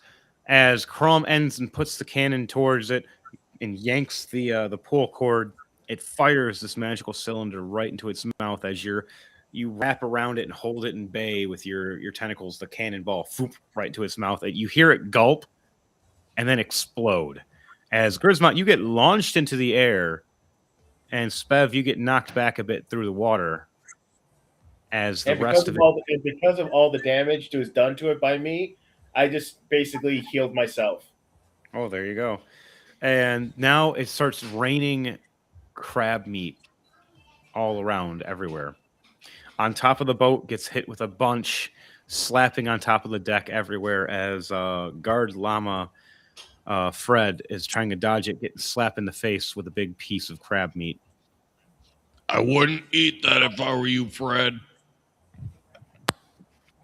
As Crom ends and puts the cannon towards it and yanks the pull cord, it fires this magical cylinder right into its mouth as you wrap around it and hold it in bay with your tentacles. The cannonball right into its mouth. You hear it gulp and then explode. As Grismont, you get launched into the air, and Spev, you get knocked back a bit through the water. As the rest of it, because of all the damage that was done to it by me, I just basically healed myself. Oh, there you go. And now it starts raining crab meat all around, everywhere. On top of the boat, gets hit with a bunch, slapping on top of the deck everywhere as guard llama Fred is trying to dodge it, getting slapped in the face with a big piece of crab meat. I wouldn't eat that if I were you, Fred.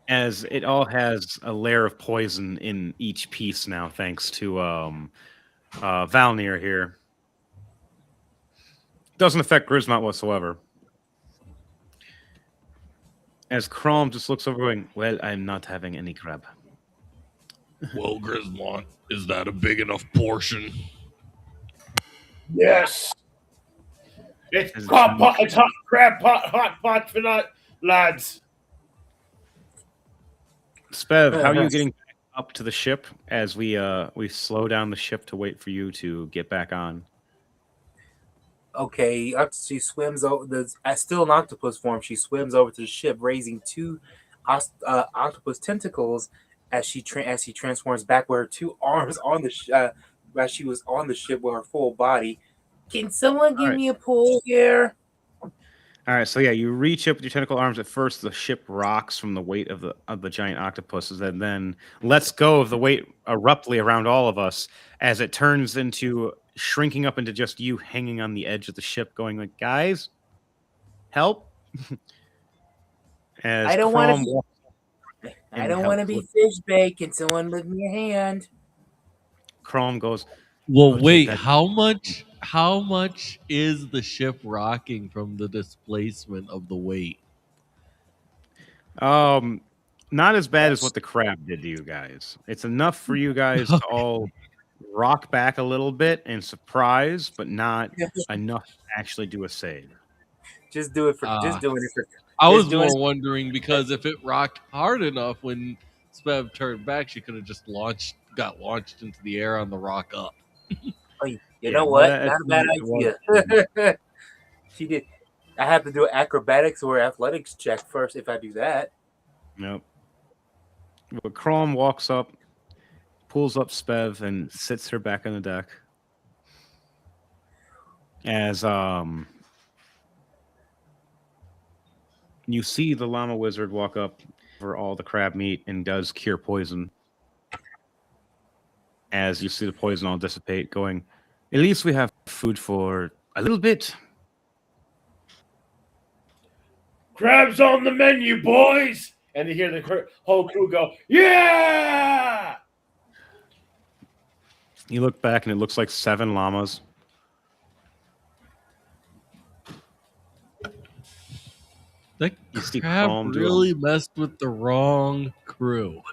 As it all has a layer of poison in each piece now, thanks to Valnir here. Doesn't affect Grismont whatsoever. As Crom just looks over going, well, I'm not having any crab. Well, Grismont, is that a big enough portion? Yes. It's hot crab pot for that, lads. Spev, how are you getting up to the ship as we slow down the ship to wait for you to get back on? Okay, she swims over. Still in octopus form. She swims over to the ship, raising two octopus tentacles as she transforms back with her two arms on the as she was on the ship with her full body. Can someone give me a pull here? All right, so yeah, you reach up with your tentacle arms. At first, the ship rocks from the weight of the giant octopuses, and then lets go of the weight abruptly around all of us as it turns into shrinking up into just you hanging on the edge of the ship, going like, "Guys, help!" I don't want to be fish bait. Can someone lift me a hand? Chrome goes, well, wait, how much is the ship rocking from the displacement of the weight? Not as bad as what the crab did to you guys. It's enough for you guys to all rock back a little bit and surprise, but not enough to actually do a save. Just do it for doing it for. I was more wondering because if it rocked hard enough when Spev turned back, she could have just got launched into the air on the rock up. Oh, you know what? Not a bad idea. She did. I have to do acrobatics or athletics check first if I do that. Nope. But Chrome walks up, pulls up Spev, and sits her back on the deck. As you see the llama wizard walk up for all the crab meat and does cure poison. As you see the poison all dissipate, going, at least we have food for a little bit. Crabs on the menu, boys! And you hear the whole crew go, yeah! You look back and it looks like 7 llamas. That crab really messed with the wrong crew.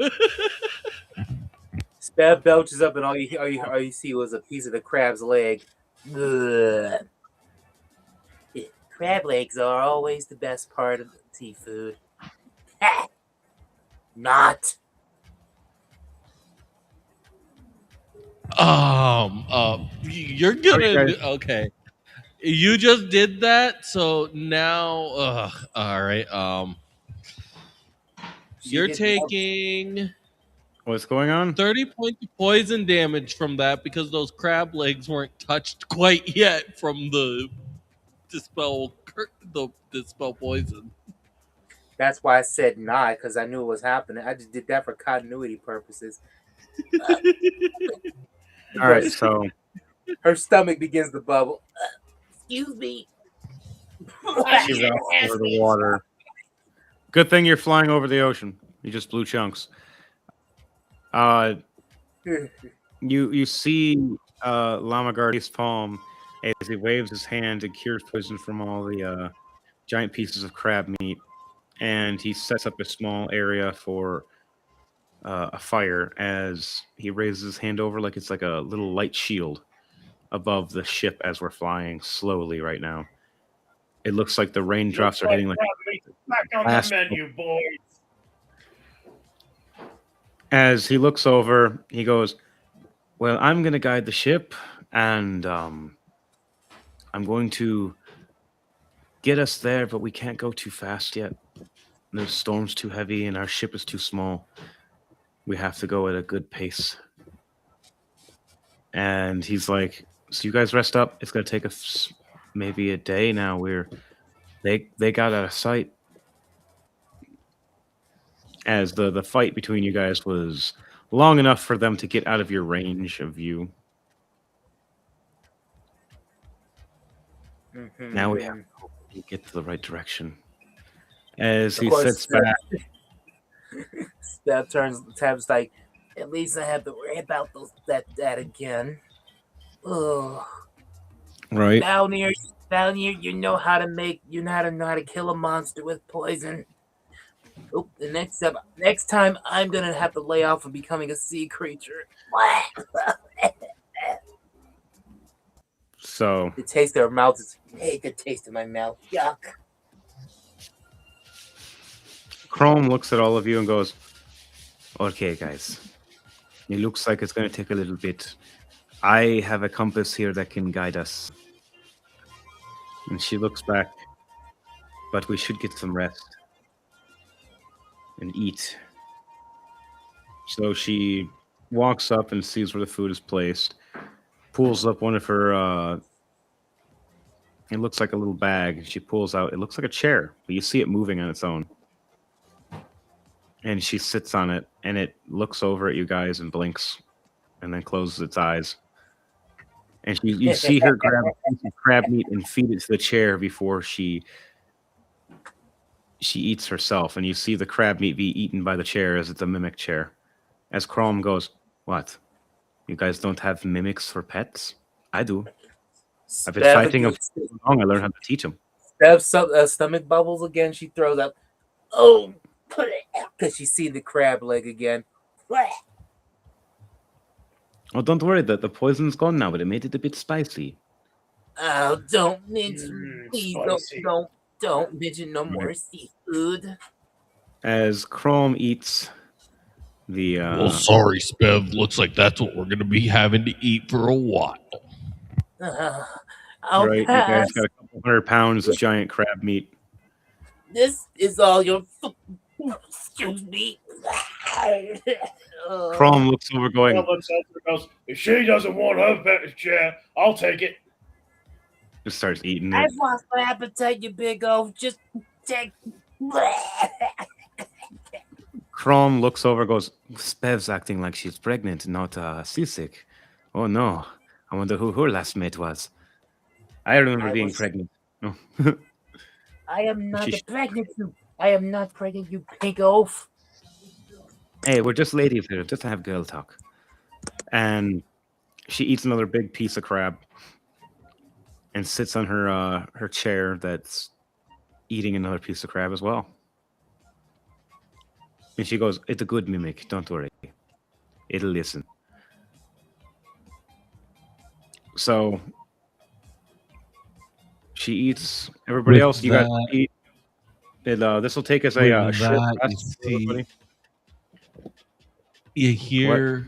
Spev belches up, and all you see was a piece of the crab's leg. Ugh. Crab legs are always the best part of the seafood. Not. You're gonna okay. You just did that, so now, all right. You're taking. What's going on? 30 points of poison damage from that because those crab legs weren't touched quite yet from the dispel poison. That's why I said nah, because I knew it was happening. I just did that for continuity purposes. All right, so her stomach begins to bubble. Excuse me. she rocks over the water. Good thing you're flying over the ocean. You just blew chunks. You see Lamagard's palm as he waves his hand and cures poison from all the giant pieces of crab meat, and he sets up a small area for a fire as he raises his hand over like it's like a little light shield above the ship as we're flying slowly right now. It looks like the raindrops are hitting like back on the menu, boys. As he looks over, he goes, "Well, I'm going to guide the ship, and I'm going to get us there, but we can't go too fast yet. The storm's too heavy, and our ship is too small. We have to go at a good pace." And he's like, "So you guys rest up. It's going to take us maybe a day now. They got out of sight." As the fight between you guys was long enough for them to get out of your range of view. Mm-hmm. Now we have to get to the right direction. As he sits back, Steph turns. Tab's like, at least I have to worry about that again. Ugh. Right. Down here, you know how to kill a monster with poison. Oh, the next time I'm gonna have to lay off of becoming a sea creature. So the taste of her mouth is hate the taste of my mouth. Yuck. Chrome looks at all of you and goes, "Okay, guys. It looks like it's going to take a little bit. I have a compass here that can guide us." And she looks back, "But we should get some rest and eat." So she walks up and sees where the food is placed, pulls up one of her, it looks like a little bag. She pulls out, it looks like a chair, but you see it moving on its own. And she sits on it, and it looks over at you guys and blinks, and then closes its eyes. And you see her grab a piece of crab meat and feed it to the chair before she eats herself. And you see the crab meat be eaten by the chair as it's a mimic chair. As Chrome goes, "What? You guys don't have mimics for pets? I do. I've been fighting them for so long. I learned how to teach them." Steph's stomach bubbles again. She throws up. Oh, because she's seen the crab leg again. Oh, don't worry. The poison's gone now, but it made it a bit spicy. Oh, don't mention, please don't mention no more seafood. As Chrome eats the. Well, sorry, Spev. Looks like that's what we're going to be having to eat for a while. Right, pass. You guys got a couple 100 pounds of giant crab meat. This is all your. Excuse me. Chrome looks over, going, goes, "If she doesn't want her chair, I'll take it." Just starts eating it. I've lost my appetite, you big oaf. Just take. Chrome looks over, goes, "Spev's acting like she's pregnant, not seasick. Oh no, I wonder who her last mate was. I remember being pregnant." No. I am not pregnant. I am not pregnant, you pink oaf. Hey, we're just ladies here, just to have girl talk. And she eats another big piece of crab and sits on her chair that's eating another piece of crab as well. And she goes, "It's a good mimic, don't worry. It'll listen." So she eats. Everybody else, you guys eat. This will take us a short rest. You hear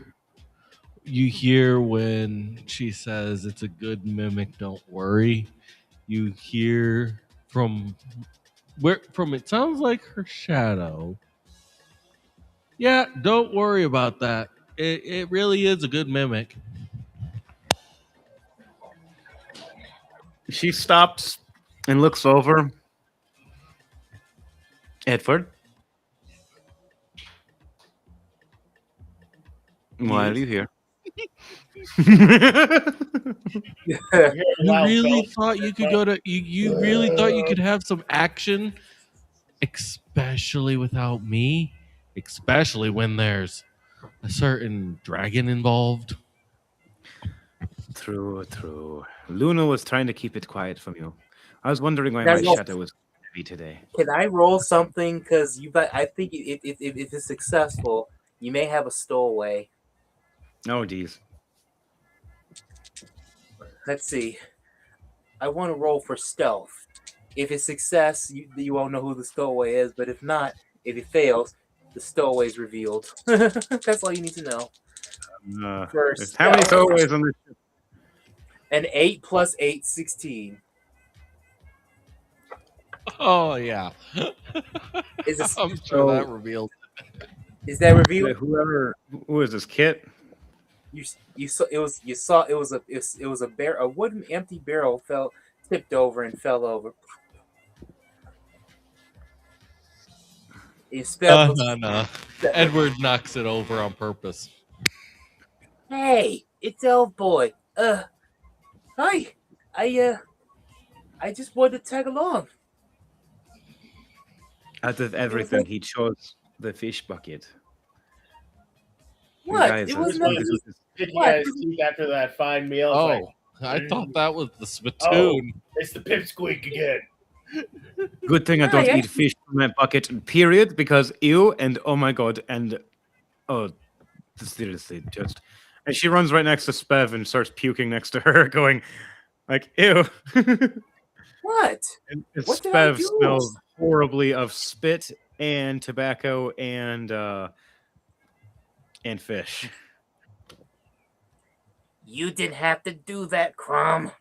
when she says it's a good mimic, don't worry. You hear from it sounds like her shadow. "Yeah, don't worry about that. It really is a good mimic." She stops and looks over. Edward, why are you here? You hear a You loud really bell. thought you could go to you really thought you could have some action, especially without me, especially when there's a certain dragon involved. True, true. Luna was trying to keep it quiet from you. I was wondering why Can I my roll, shadow was heavy today. can I roll something? Because I think if it's successful, you may have a stowaway. Oh, geez. Let's see. I want to roll for stealth. If it's success, you won't know who the stowaway is. But if not, if it fails, the stowaway is revealed. That's all you need to know. For How many stealth, stowaways on this ship? an 8 plus 8, 16. Oh yeah. Is this, I'm sure that revealed. is that revealed? Who is this, Kit? You saw it was a bear, a wooden empty barrel tipped over and fell over. No. Edward knocks it over on purpose. Hey, it's Elf Boy. Hi. I just wanted to tag along. Out of everything, he chose the fish bucket. What? Guys, It was What? nothing. Picking What? at his teeth after that fine meal. It's Oh, like, I thought that was the spittoon. it's the pipsqueak again. Good thing I don't Hi, eat fish from that bucket, period, because ew and oh my god, and oh, seriously, just. And she runs right next to Spev and starts puking next to her, going, like, ew. What? And What did I Spev do? smells horribly of spit and tobacco and fish. You didn't have to do that, Crumb.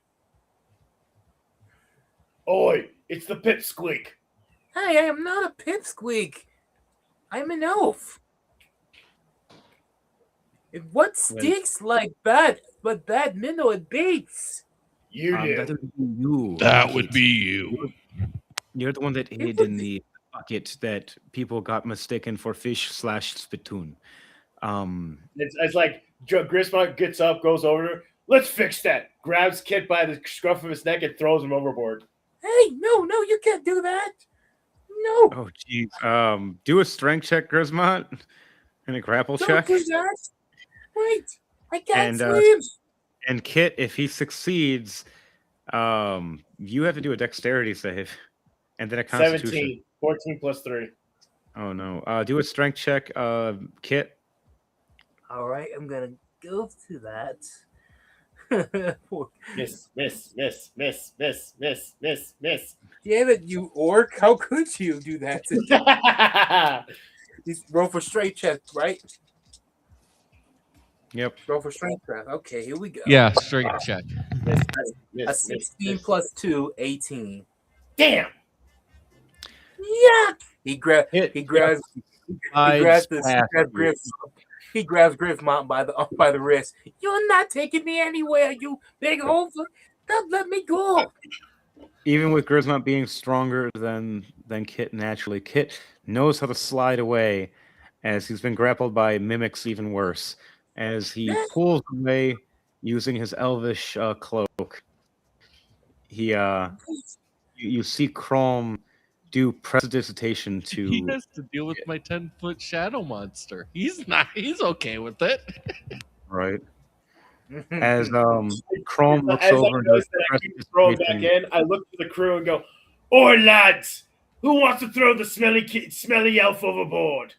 Oi, it's the pipsqueak. Hey, I am not a pipsqueak. I'm an elf. What sticks like bad minnow and beaks? You do. That would be you. That would be you. You're the one that hid in the bucket that people got mistaken for fish/spittoon. It's like Grismont gets up, goes over. Let's fix that. Grabs Kit by the scruff of his neck and throws him overboard. Hey, no, you can't do that. No. Oh, jeez. Do a strength check, Grismont, and a grapple Don't check. do that. Wait, I can't And, swim. And Kit, if he succeeds, you have to do a dexterity save, and then a constitution. 17, 14 plus 3. Oh no! Do a strength check, Kit. All right, I'm gonna go to that. Miss. Damn it, you orc! How could you do that? Roll for straight check, right? Yep. Roll for strength check. Okay, here we go. Yeah, strength check. A 16 plus 2, 18. Damn. Yeah. He grabs Griff Griffmont by the wrist. You're not taking me anywhere, you big hover. Don't let me go. Even with Grismont being stronger than Kit naturally, Kit knows how to slide away, as he's been grappled by mimics even worse. As he pulls away using his elvish cloak, you see Chrome do prestidigitation to. He has to deal with my 10-foot shadow monster. He's okay with it. Right. As Chrome looks As over I notice that I keep throwing back in, I look to the crew and go, "Oi, lads! Who wants to throw the smelly elf overboard?"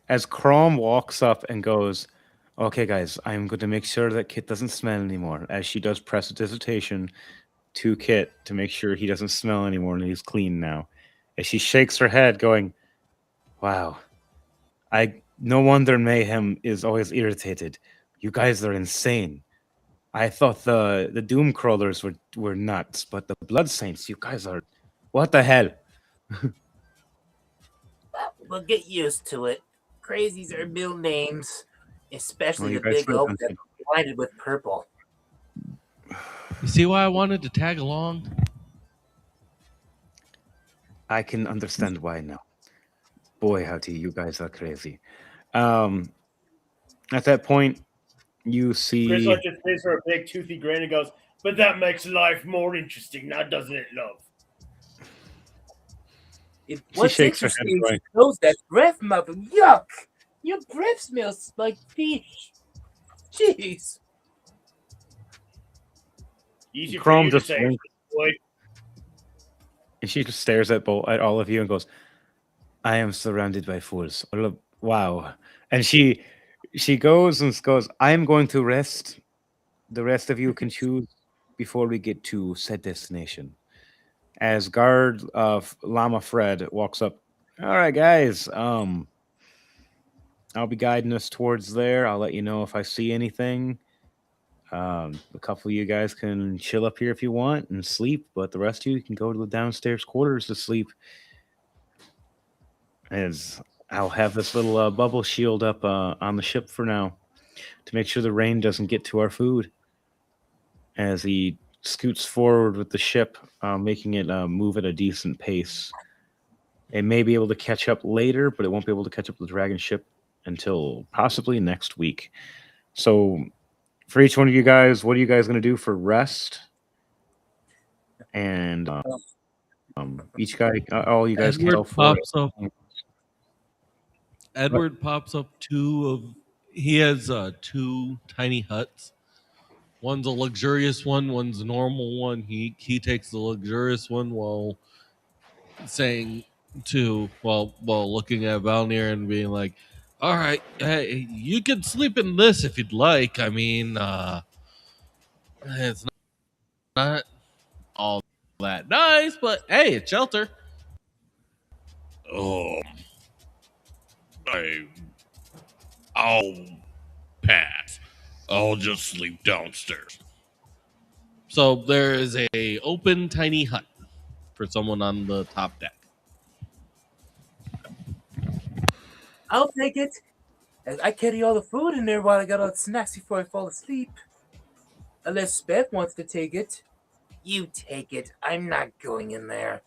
As Chrome walks up and goes, "Okay, guys, I'm going to make sure that Kit doesn't smell anymore." As she does prestidigitation to Kit to make sure he doesn't smell anymore and he's clean now. As she shakes her head, going, "Wow, no wonder Mayhem is always irritated. You guys are insane. I thought the Doom Crawlers were nuts, but the Blood Saints, you guys are, what the hell?" We'll get used to it. Crazies are middle names, especially Well, the you guys big oak live that's blinded with purple. You see why I wanted to tag along? I can understand why now. Boy, howdy, you guys are crazy. Um, at that point, you see. Chris just gives her a big toothy grin and goes, "But that makes life more interesting, now doesn't it, love?" She What's shakes her head, interesting is going, he knows that breath, mother. Yuck! Your breath smells like fish. Jeez. Easier for Chrome you to just say, winks, boy. and she just stares at all of you and goes, "I am surrounded by fools. Wow!" And she goes, "I am going to rest. The rest of you can choose before we get to said destination." As guard of Llama Fred walks up, "All right, guys. I'll be guiding us towards there. I'll let you know if I see anything. A couple of you guys can chill up here if you want and sleep, but the rest of you can go to the downstairs quarters to sleep. As I'll have this little bubble shield up on the ship for now to make sure the rain doesn't get to our food." As he scoots forward with the ship, making it move at a decent pace. It may be able to catch up later, but it won't be able to catch up with the dragon ship until possibly next week. So, for each one of you guys, what are you guys going to do for rest? And each guy, all you guys can Edward tell for. pops up. Edward pops up he has two tiny huts. One's a luxurious one, one's a normal one. He takes the luxurious one while saying while looking at Valnir and being like, "All right, hey, you can sleep in this if you'd like. I mean, it's not all that nice, but hey, it's shelter." Oh, I I'll pass. I'll just sleep downstairs. So there is a open tiny hut for someone on the top deck. I'll take it. I carry all the food in there while I got all the snacks before I fall asleep. Unless Beth wants to take it. You take it. I'm not going in there.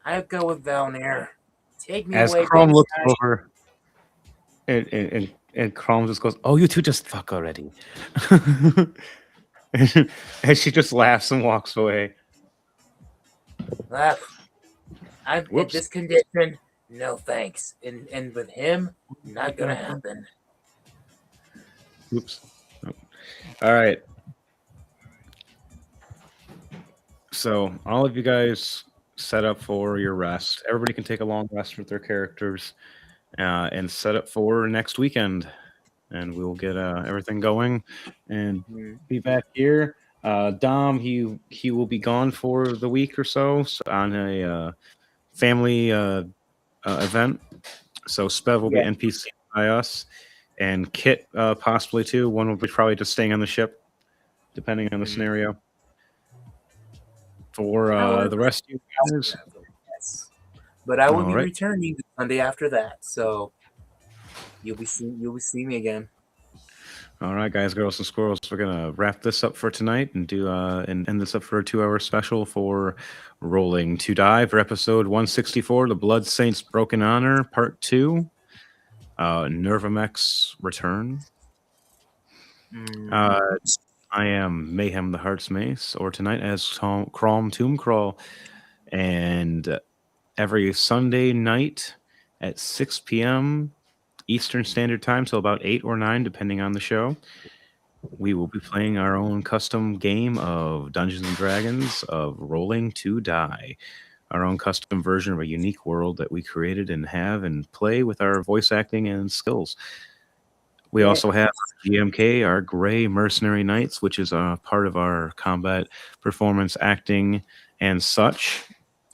I'll go with Valnir. Take me As away, Chrome baby. looks over, and Chrome just goes, "Oh, you two just fuck already." And she just laughs and walks away. Laugh. I'm in Whoops. this condition. No thanks. And with him, not gonna happen. Oops. All right. So all of you guys set up for your rest. Everybody can take a long rest with their characters, and set up for next weekend. And we'll get everything going, and be back here. Dom, he will be gone for the week or so on a family event. So Spev will be NPC by us, and Kit possibly too. One will be probably just staying on the ship, depending on the scenario. For the rest of you guys, Yes. But I will all be right. returning the Sunday after that, so you'll be seeing me again. All right, guys, girls, and squirrels. We're gonna wrap this up for tonight and do and end this up for a 2-hour special for Rolling to Die for episode 164, The Blood Saints Broken Honor, Part 2, Nervamex Return. I am Mayhem the Heart's Mace, or tonight as Crom Tomb Crawl, and every Sunday night at 6 p.m. Eastern Standard Time till about 8 or 9, depending on the show. We will be playing our own custom game of Dungeons and Dragons of Rolling to Die, our own custom version of a unique world that we created and have and play with our voice acting and skills. We also have GMK, our Gray Mercenary Knights, which is a part of our combat performance acting and such,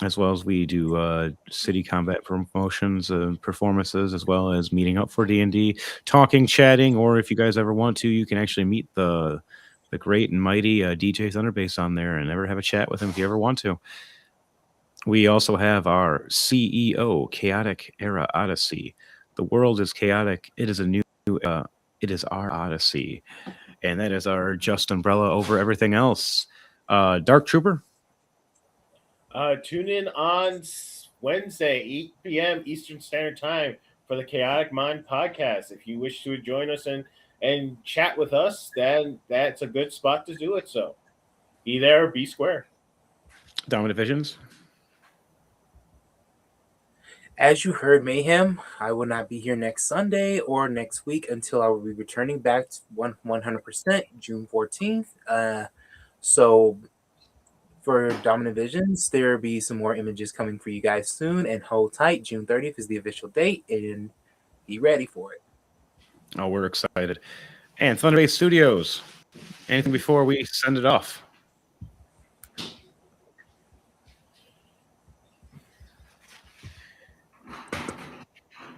as well as we do city combat promotions and performances, as well as meeting up for D&D, talking, chatting, or if you guys ever want to, you can actually meet the great and mighty DJ Thunderbase on there and ever have a chat with him if you ever want to. We also have our CEO, Chaotic Era Odyssey. The world is chaotic. It is a new it is our Odyssey. And that is our just umbrella over everything else. Dark Trooper. Tune in on Wednesday, 8 p.m. Eastern Standard Time for the Chaotic Mind podcast. If you wish to join us and chat with us, then that's a good spot to do it. So be there, be square. Dominant Visions. As you heard, Mayhem, I will not be here next Sunday or next week until I will be returning back to 100% June 14th. So for Dominant Visions, there will be some more images coming for you guys soon, and hold tight. June 30th is the official date, and be ready for it. Oh, we're excited. And Thunderbase Studios. Anything before we send it off?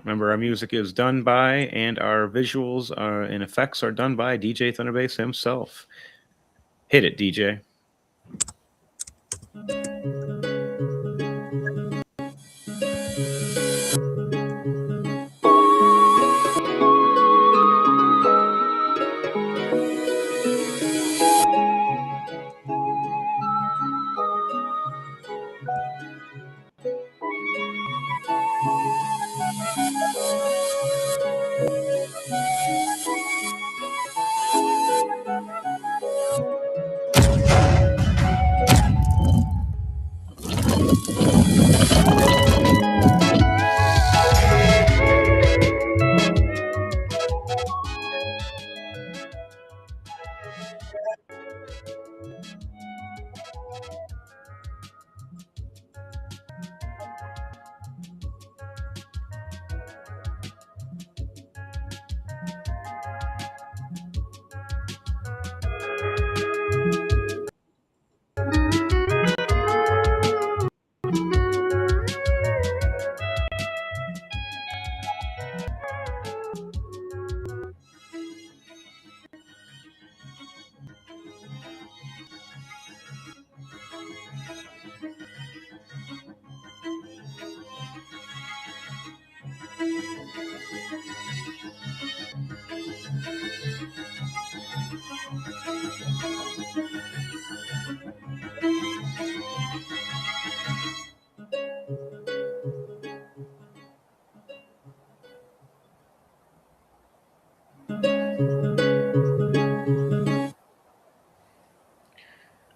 Remember, our music is done by, and our visuals and effects are done by DJ Thunderbase himself. Hit it, DJ.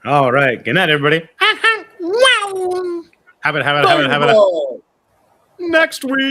All right. Good night, everybody. Have it. Next week.